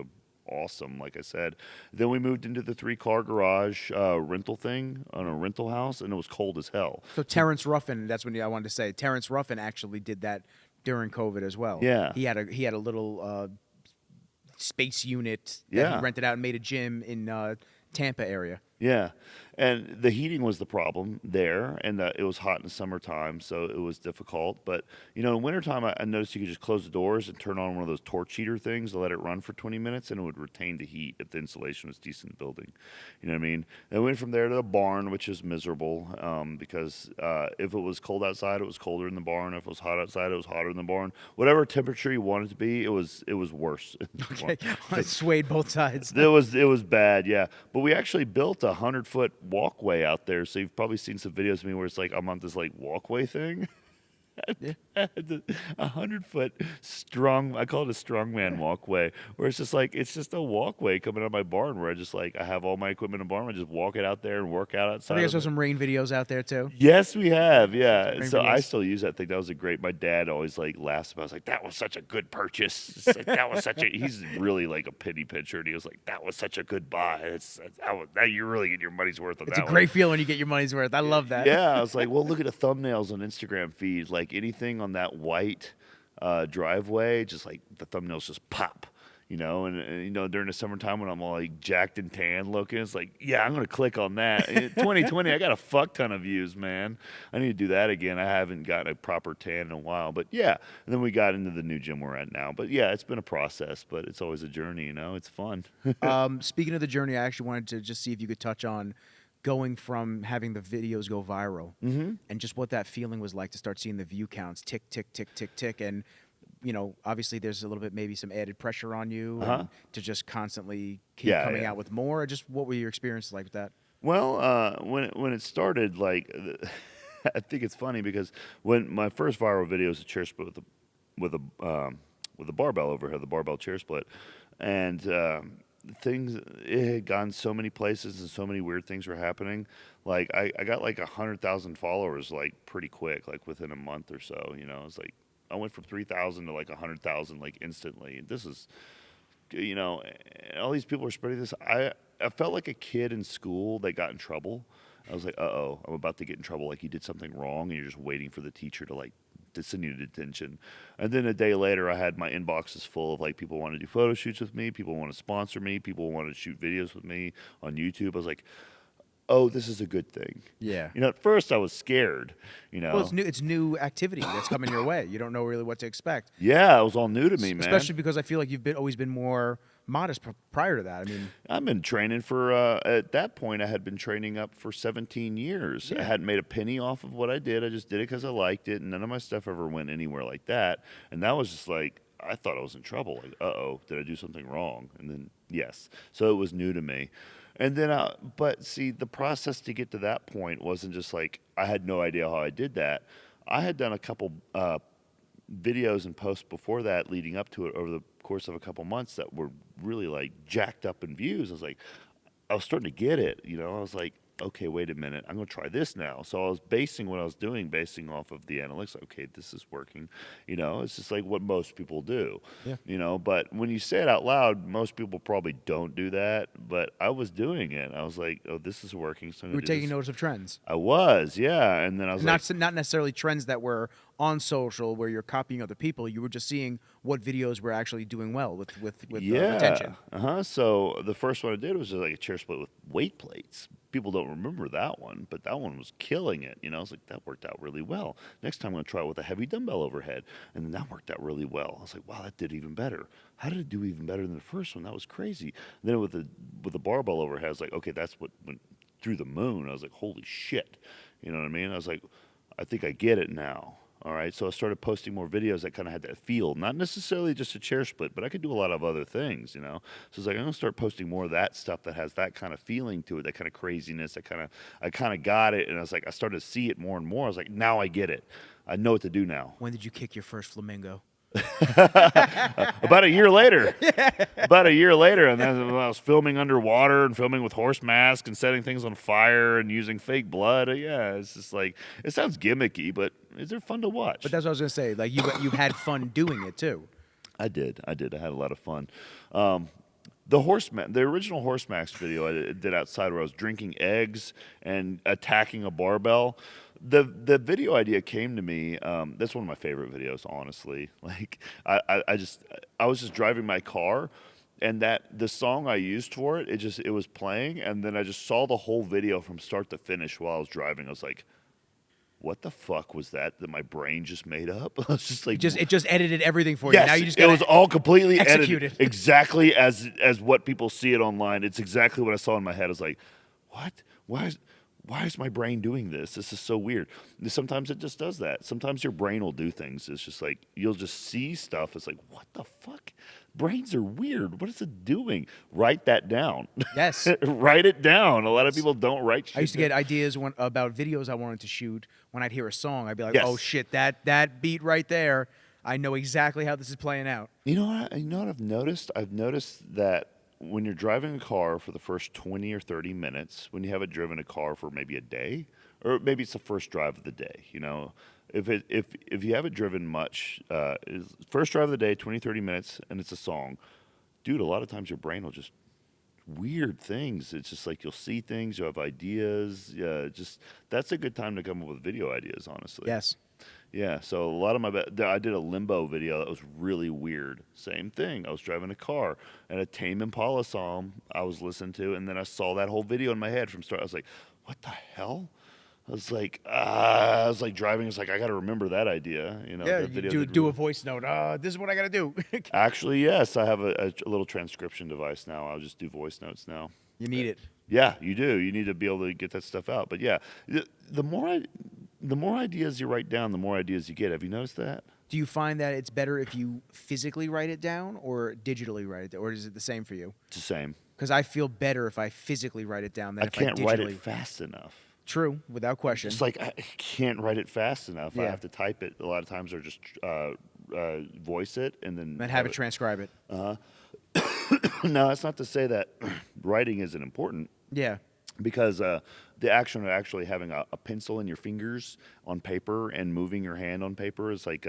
awesome, like I said. Then we moved into the 3-car garage rental thing on a rental house, and it was cold as hell. So Terrence Ruffin, that's what I wanted to say. Terrence Ruffin actually did that during COVID as well. Yeah. He had a little space unit that Yeah. he rented out and made a gym in Tampa area. Yeah, and the heating was the problem there, and it was hot in the summertime, so it was difficult. But in wintertime, I noticed you could just close the doors and turn on one of those torch heater things to let it run for 20 minutes, and it would retain the heat if the insulation was decent in the building. You know what I mean? And I went from there to the barn, which is miserable because if it was cold outside, it was colder in the barn. If it was hot outside, it was hotter in the barn. Whatever temperature you wanted it to be, it was worse. Okay, it swayed both sides. It was bad, yeah. But we actually built a 100-foot walkway out there, so you've probably seen some videos of me where it's like I'm on this like walkway thing. Yeah. 100-foot strong. I call it a strongman walkway, where it's just a walkway coming out of my barn where I have all my equipment in the barn. I just walk it out there and work out I outside. think I of saw it. some rain videos out there too. Yes, we have. Yeah. Rain So I videos. still use that thing. That was a great. My dad always like laughs about. I was like, that was such a good purchase. It's like, that was such a. He's really like a pity pitcher, and he was like, that was such a good buy. That you're really getting your money's worth on It's that a one. great feeling when you get your money's worth. I love that. Yeah, I was like, well, look at the thumbnails on Instagram feed. Like anything on that white driveway, just like the thumbnails just pop. And during the summertime when I'm all like jacked and tan looking, it's like, yeah, I'm gonna click on that. 2020, I got a fuck ton of views, man. I need to do that again. I haven't gotten a proper tan in a while, but yeah. And then we got into the new gym we're at now. But yeah, it's been a process, but it's always a journey. It's fun. Speaking of the journey, I actually wanted to just see if you could touch on going from having the videos go viral and just what that feeling was like to start seeing the view counts tick, tick, tick, tick, tick. And, obviously there's a little bit, maybe some added pressure on you to just constantly keep coming out with more. Just what were your experiences like with that? Well, when it started, like, I think it's funny because when my first viral video was a chair split with a barbell overhead, the barbell chair split, and things it had gone so many places and so many weird things were happening. Like I got like 100,000 followers like pretty quick, like within a month or so. You know, it's like I went from 3,000 to like 100,000 like instantly. This is, you know, and all these people are spreading this. I felt like a kid in school that got in trouble. I was like, uh-oh, I'm about to get in trouble. Like you did something wrong, and you're just waiting for the teacher to like to send you to detention. And then a day later, I had my inboxes full of like people want to do photo shoots with me, people want to sponsor me, people want to shoot videos with me on YouTube. I was like, oh, this is a good thing. Yeah. You know, at first I was scared. You know, Well, it's new activity that's coming your way. You don't know really what to expect. yeah, it was all new to me, man. Especially because I feel like you've always been more modest prior to that. I mean, I've been training for, at that point, I had been training up for 17 years. I hadn't made a penny off of what I did. I just did it because I liked it, and none of my stuff ever went anywhere like that. And that was just like, I thought I was in trouble. Like, uh-oh, did I do something wrong? And then, yes. So it was new to me. And then, but see, the process to get to that point wasn't just like, I had no idea how I did that. I had done a couple videos and posts before that leading up to it over the course of a couple months that were really like jacked up in views. I was starting to get it, you know. I was like, okay, wait a minute, I'm going to try this now. So I was basing what I was doing basing off of the analytics. Like, okay, this is working. You know, it's just like what most people do. Yeah. You know, but when you say it out loud, most people probably don't do that. But I was doing it. I was like, oh, this is working. So you were taking notice of trends. I was, yeah. And then I was Not necessarily trends that were on social where you're copying other people. You were just seeing what videos were actually doing well with attention. So the first one I did was just like a chair split with weight plates. People don't remember that one, but that one was killing it. You know, I was like, that worked out really well. Next time I'm going to try it with a heavy dumbbell overhead. And then that worked out really well. I was like, wow, that did even better. How did it do even better than the first one? That was crazy. And then with the barbell overhead, I was like, okay, that's what went through the moon. I was like, holy shit. You know what I mean? I was like, I think I get it now. All right, so I started posting more videos that kind of had that feel, not necessarily just a chair split, but I could do a lot of other things, you know. So it's like I'm gonna start posting more of that stuff that has that kind of feeling to it, that kind of craziness. I kind of got it, and I was like, I started to see it more and more. I was like, now I get it. I know what to do now. When did you kick your first flamingo? About a year later. About a year later, and then I was filming underwater and filming with horse masks and setting things on fire and using fake blood. Yeah, it's just like, it sounds gimmicky, but they're fun to watch. But that's what I was gonna say. Like you had fun doing it too. I did. I had a lot of fun. The original horse mask video I did outside where I was drinking eggs and attacking a barbell. The video idea came to me. That's one of my favorite videos, honestly. Like I was just driving my car, and the song I used for it, it was playing, and then I just saw the whole video from start to finish while I was driving. I was like, what the fuck was that my brain just made up? I was just like, it just edited everything for yes, you. Now you just it was all completely executed. edited exactly as what people see it online. It's exactly what I saw in my head. I was like, what? Why is my brain doing this? This is so weird. Sometimes it just does that. Sometimes your brain will do things. It's just like, you'll just see stuff. It's like, what the fuck? Brains are weird. What is it doing? Write that down. Yes. Write it down. A lot of people don't write shit. I used to get ideas about videos I wanted to shoot. When I'd hear a song, I'd be like, yes. oh shit, that beat right there, I know exactly how this is playing out. You know what I've noticed? I've noticed that when you're driving a car for the first 20 or 30 minutes, when you haven't driven a car for maybe a day, or maybe it's the first drive of the day, you know, if you haven't driven much, first drive of the day, 20, 30 minutes, and it's a song, dude, a lot of times your brain will just weird things. It's just like you'll see things, you'll have ideas. Yeah, that's a good time to come up with video ideas, honestly. Yes. Yeah, so a lot of I did a limbo video that was really weird. Same thing. I was driving a car, and a Tame Impala song I was listening to, and then I saw that whole video in my head from start. I was like, what the hell? I was like driving. It's like, I got to remember that idea. You know, Yeah, that video you do a voice note. This is what I got to do. Actually, yes, I have a little transcription device now. I'll just do voice notes now. You need it. Yeah, you do. You need to be able to get that stuff out. But yeah, the more ideas you write down, the more ideas you get. Have you noticed that? Do you find that it's better if you physically write it down or digitally write it down? Or is it the same for you? It's the same. Because I feel better if I physically write it down than if I digitally. I can't write it fast enough. True, without question. It's like I can't write it fast enough. I Yeah. have to type it a lot of times, or just voice it and then And have it transcribe it. No, that's not to say that writing isn't important, Yeah. because the action of actually having a pencil in your fingers on paper and moving your hand on paper is like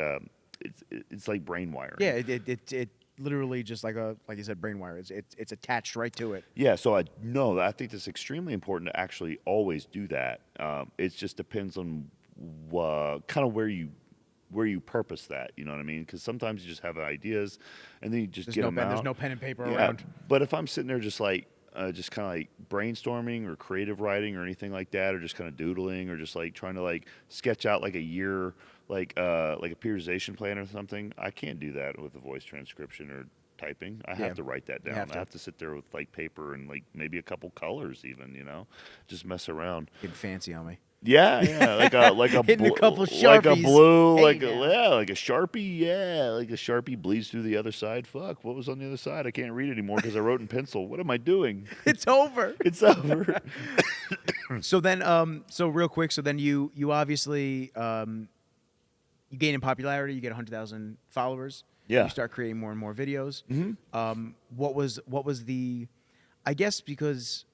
it's like brain wiring. Yeah, it literally just like you said, brain wire. It's attached right to it. Yeah, so I think it's extremely important to actually always do that. It just depends on kind of where you purpose that. You know what I mean? Because sometimes you just have ideas, and then you just get them out. There's no pen and paper Yeah, around. but if I'm sitting there just like just kind of like brainstorming or creative writing or anything like that, or just kind of doodling, or just like trying to like sketch out like a year, like a periodization plan or something, I can't do that with a voice transcription or typing. I have to write that You down. have to. I have to sit there with like paper and like maybe a couple colors even, just mess around. Getting fancy on me. Yeah, like a Hitting a couple like a Sharpies. blue, Hey, like now. like a Sharpie, like a Sharpie bleeds through the other side. Fuck, what was on the other side? I can't read anymore because I wrote in pencil. What am I doing? It's over. It's over. So then, so real quick, so then you obviously you gain in popularity. You get 100,000 followers. Yeah. You start creating more and more videos. Mm-hmm. What was the? I guess because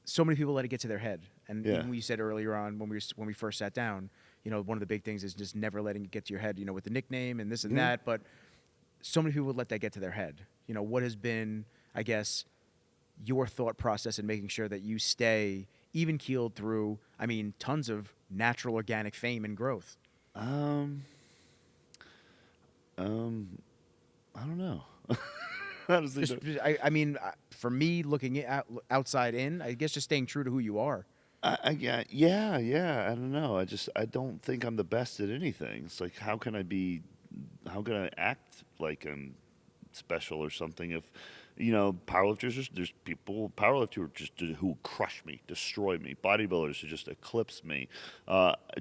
so many people let it get to their head, and Yeah. even we said earlier on when we first sat down, one of the big things is just never letting it get to your head. With the nickname and this and that, but so many people would let that get to their head. What has been, I guess, your thought process in making sure that you stay even keeled through, tons of natural organic fame and growth? I don't know. Honestly, Just, for me, looking outside in, I guess just staying true to who you are. yeah. I don't know. I don't think I'm the best at anything. It's like, how can I act like I'm special or something if, powerlifters, there's powerlifters who crush me, destroy me, bodybuilders who just eclipse me,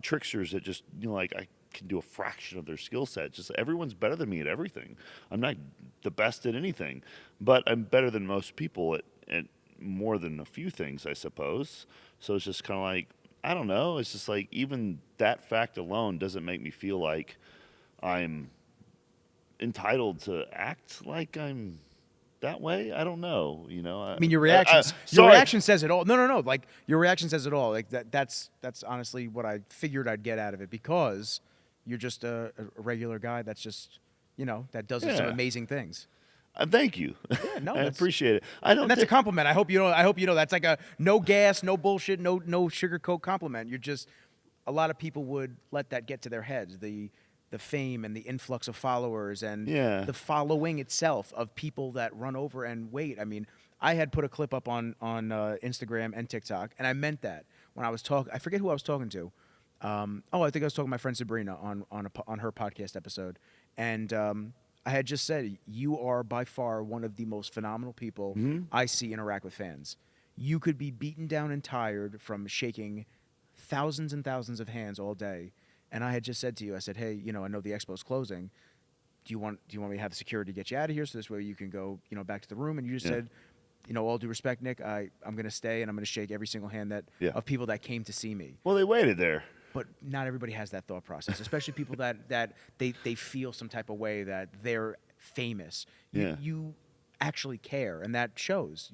tricksters that just, like I can do a fraction of their skill set. Just everyone's better than me at everything. I'm not the best at anything, but I'm better than most people at more than a few things, I suppose. So it's just kind of like, I don't know. It's just like, even that fact alone doesn't make me feel like I'm entitled to act like I'm that way. I don't know. Your reactions. Your reaction says it all. No. Like your reaction says it all. Like that's honestly what I figured I'd get out of it, because you're just a regular guy that's just that does some Yeah. amazing things. Thank you. Yeah, no, I that's- appreciate it. I don't. And that's a thi- compliment. I hope you know that's like a no gas, no bullshit, no sugarcoat compliment. You're just, a lot of people would let that get to their heads. The fame and the influx of followers and Yeah. the following itself of people that run over and wait. I had put a clip up on Instagram and TikTok, and I meant that when I was talking. I forget who I was talking to. I think I was talking to my friend Sabrina on her podcast episode, and I had just said, you are by far one of the most phenomenal people I see interact with fans. You could be beaten down and tired from shaking thousands and thousands of hands all day. And I had just said to you, I said, hey, I know the expo's closing. Do you want me to have the security get you out of here so this way you can go, back to the room? And you just said, all due respect, Nick, I'm going to stay and I'm going to shake every single hand of people that came to see me. Well, they waited there. But not everybody has that thought process, especially people that they feel some type of way that they're famous. You actually care, and that shows.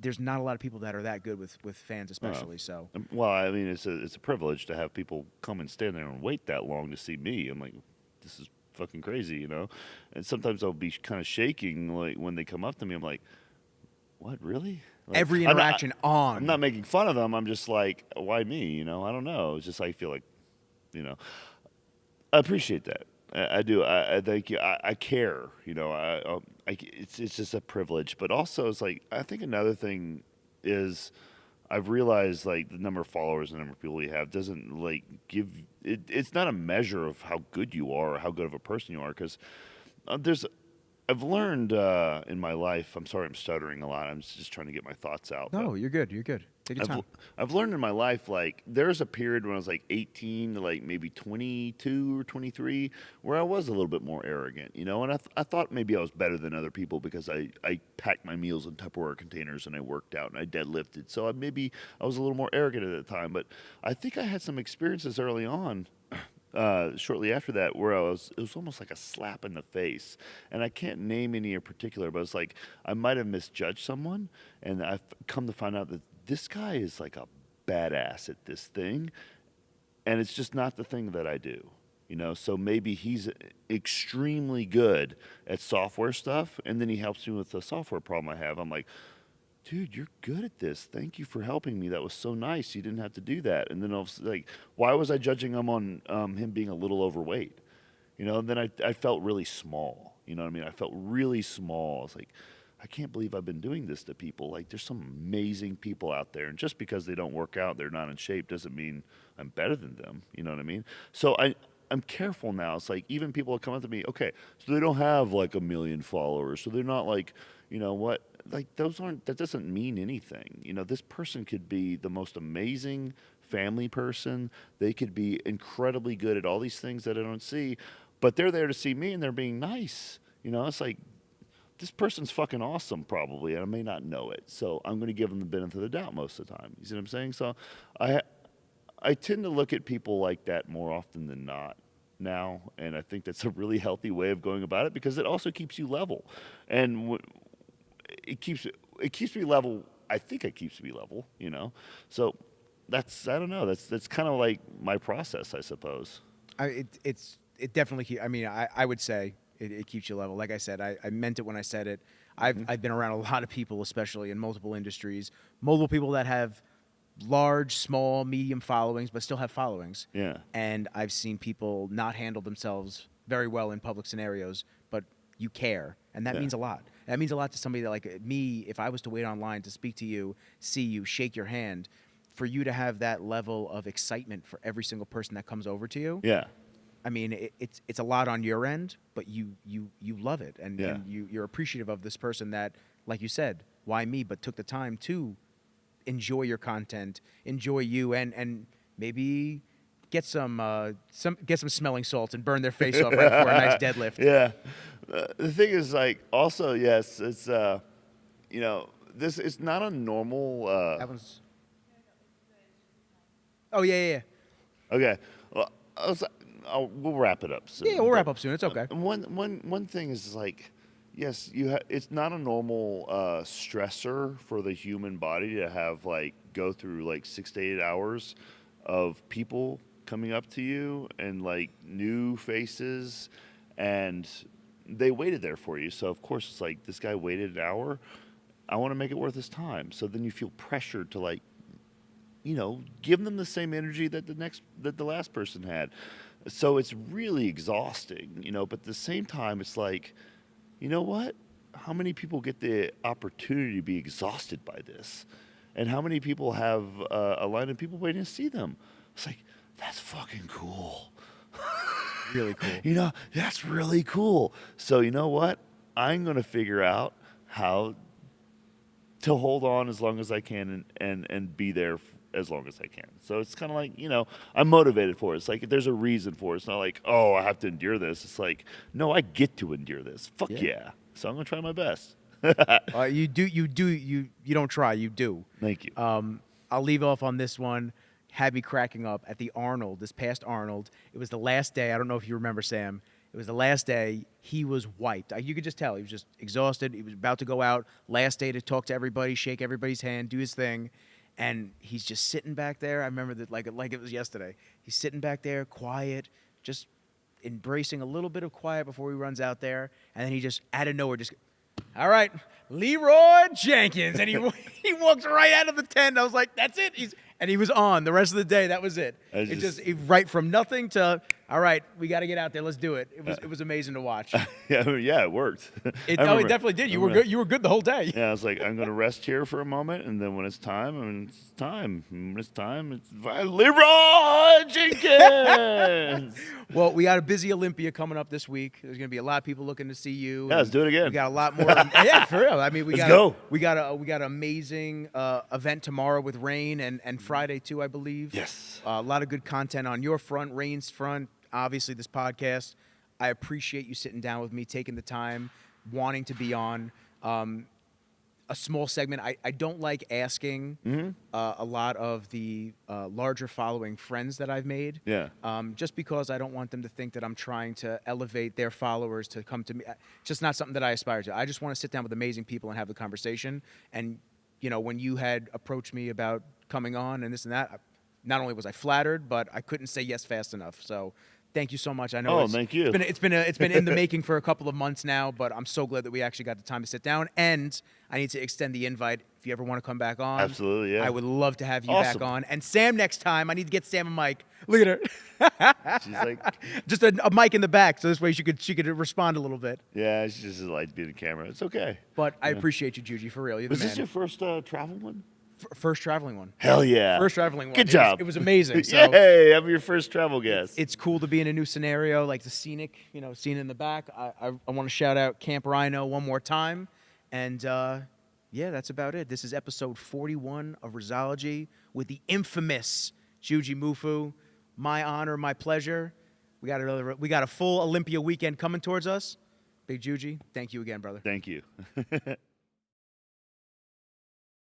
There's not a lot of people that are that good with fans, especially. So Well, it's a privilege to have people come and stand there and wait that long to see me. I'm like, this is fucking crazy, And sometimes I'll be kind of shaking, like when they come up to me. I'm like, what, really? Like, every interaction I'm not making fun of them. I'm just like, why me? I don't know. It's just I feel like, I appreciate that. I do. I thank you. I care. It's just a privilege. But also, it's like, I think another thing is, I've realized like the number of followers, the number of people you have doesn't like give it. It's not a measure of how good you are or how good of a person you are, because there's I've learned in my life. I'm sorry, I'm stuttering a lot. I'm just trying to get my thoughts out. No, you're good. You're good. Take your time. I've learned in my life, like, there's a period when I was like 18 to like maybe 22 or 23 where I was a little bit more arrogant, you know, and I thought maybe I was better than other people because I packed my meals in Tupperware containers and I worked out and I deadlifted. So maybe I was a little more arrogant at the time, but I think I had some experiences early on shortly after that, where it was almost like a slap in the face. And I can't name any in particular, but it's like I might have misjudged someone, and I've come to find out that this guy is like a badass at this thing, and it's just not the thing that I do. You know, so maybe he's extremely good at software stuff, and then he helps me with the software problem I have. I'm like, dude, you're good at this. Thank you for helping me. That was so nice. You didn't have to do that. And then I was like, why was I judging him on him being a little overweight? You know, and then I felt really small. You know what I mean? I felt really small. I was like, I can't believe I've been doing this to people. Like, there's some amazing people out there. And just because they don't work out, they're not in shape, doesn't mean I'm better than them. You know what I mean? So I'm careful now. It's like, even people will come up to me, okay, so they don't have like 1 million followers. So they're not like, you know what? Like, that doesn't mean anything. You know, this person could be the most amazing family person. They could be incredibly good at all these things that I don't see, but they're there to see me and they're being nice. You know, it's like, this person's fucking awesome probably, and I may not know it. So I'm going to give them the benefit of the doubt most of the time. You see what I'm saying? So I tend to look at people like that more often than not now, and I think that's a really healthy way of going about it, because it also keeps you level. And it keeps me level. I think it keeps me level, you know. So I don't know. That's kind of like my process, I suppose. It definitely. I mean, I would say it keeps you level. Like I said, I meant it when I said it. I've been around a lot of people, especially in multiple industries, multiple people that have large, small, medium followings, but still have followings. Yeah. And I've seen people not handle themselves very well in public scenarios, but you care, and that means a lot. That means a lot to somebody that, like me, if I was to wait online to speak to you, see you, shake your hand, for you to have that level of excitement for every single person that comes over to you. Yeah. I mean, it's a lot on your end, but you love it, and you're appreciative of this person that, like you said, why me, but took the time to enjoy your content, enjoy you, and maybe get some smelling salts and burn their face off right before a nice deadlift. Yeah. The thing is, like, also, yes, it's you know, this is not a normal. That one's. Oh yeah. Okay. Well, we'll wrap it up soon. Yeah, we'll wrap up soon. It's okay. One thing is, like, yes, it's not a normal stressor for the human body to have, like, go through like 6 to 8 hours of people coming up to you and like new faces, and they waited there for you. So of course it's like, this guy waited an hour. I want to make it worth his time. So then you feel pressured to, like, you know, give them the same energy that the last person had. So it's really exhausting, you know, but at the same time, it's like, you know what? How many people get the opportunity to be exhausted by this? And how many people have a line of people waiting to see them? It's like, that's fucking cool. Really cool. You know, that's really cool. So you know what? I'm going to figure out how to hold on as long as I can and be there as long as I can. So it's kind of like, you know, I'm motivated for it. It's like, there's a reason for it. It's not like, oh, I have to endure this. It's like, no, I get to endure this. Fuck yeah. So I'm going to try my best. You don't try, you do. Thank you. I'll leave off on this one. Had me cracking up at the Arnold, this past Arnold. It was the last day. I don't know if you remember, Sam. It was the last day. He was wiped. You could just tell. He was just exhausted. He was about to go out. Last day to talk to everybody, shake everybody's hand, do his thing. And he's just sitting back there. I remember that like it was yesterday. He's sitting back there, quiet, just embracing a little bit of quiet before he runs out there. And then he just, out of nowhere, just, all right, Leroy Jenkins. And he walks right out of the tent. I was like, that's it. And he was on the rest of the day. That was it. Right from nothing to, all right, we got to get out there. Let's do it. It was amazing to watch. Yeah, it worked. It definitely did. You were good. You were good the whole day. Yeah, I was like, I'm going to rest here for a moment, and then when it's time, it's time. When it's time, it's Leroy Jenkins. Well, we got a busy Olympia coming up this week. There's going to be a lot of people looking to see you. Yeah, let's do it again. We got a lot more. Yeah, for real. I mean, we got an amazing event tomorrow with Rain and Friday too, I believe. Yes. A lot of good content on your front, Rain's front. Obviously, this podcast. I appreciate you sitting down with me, taking the time, wanting to be on. A small segment. I don't like asking a lot of the larger following friends that I've made. Yeah. Just because I don't want them to think that I'm trying to elevate their followers to come to me. It's just not something that I aspire to. I just want to sit down with amazing people and have the conversation. And, you know, when you had approached me about coming on and this and that, not only was I flattered, but I couldn't say yes fast enough. So thank you so much. I know thank you. It's been in the making for a couple of months now, but I'm so glad that we actually got the time to sit down. And I need to extend the invite if you ever want to come back on. Absolutely, yeah. I would love to have you back on. And Sam next time, I need to get Sam a mic. Look at her. She's like, just a mic in the back, so this way she could respond a little bit. yeah, she just like to be the camera. It's okay. But I appreciate you, Juji, for real. You're the Was man. this your first travel one? First traveling one. Hell yeah. First traveling one. Good job. It was amazing. So Yay, I'm your first travel guest. It's cool to be in a new scenario, like the scene in the back. I want to shout out Camp Rhino one more time. And yeah, that's about it. This is episode 41 of Rizzology with the infamous Jujimufu. My honor, my pleasure. We got a full Olympia weekend coming towards us. Big Juji, thank you again, brother. Thank you.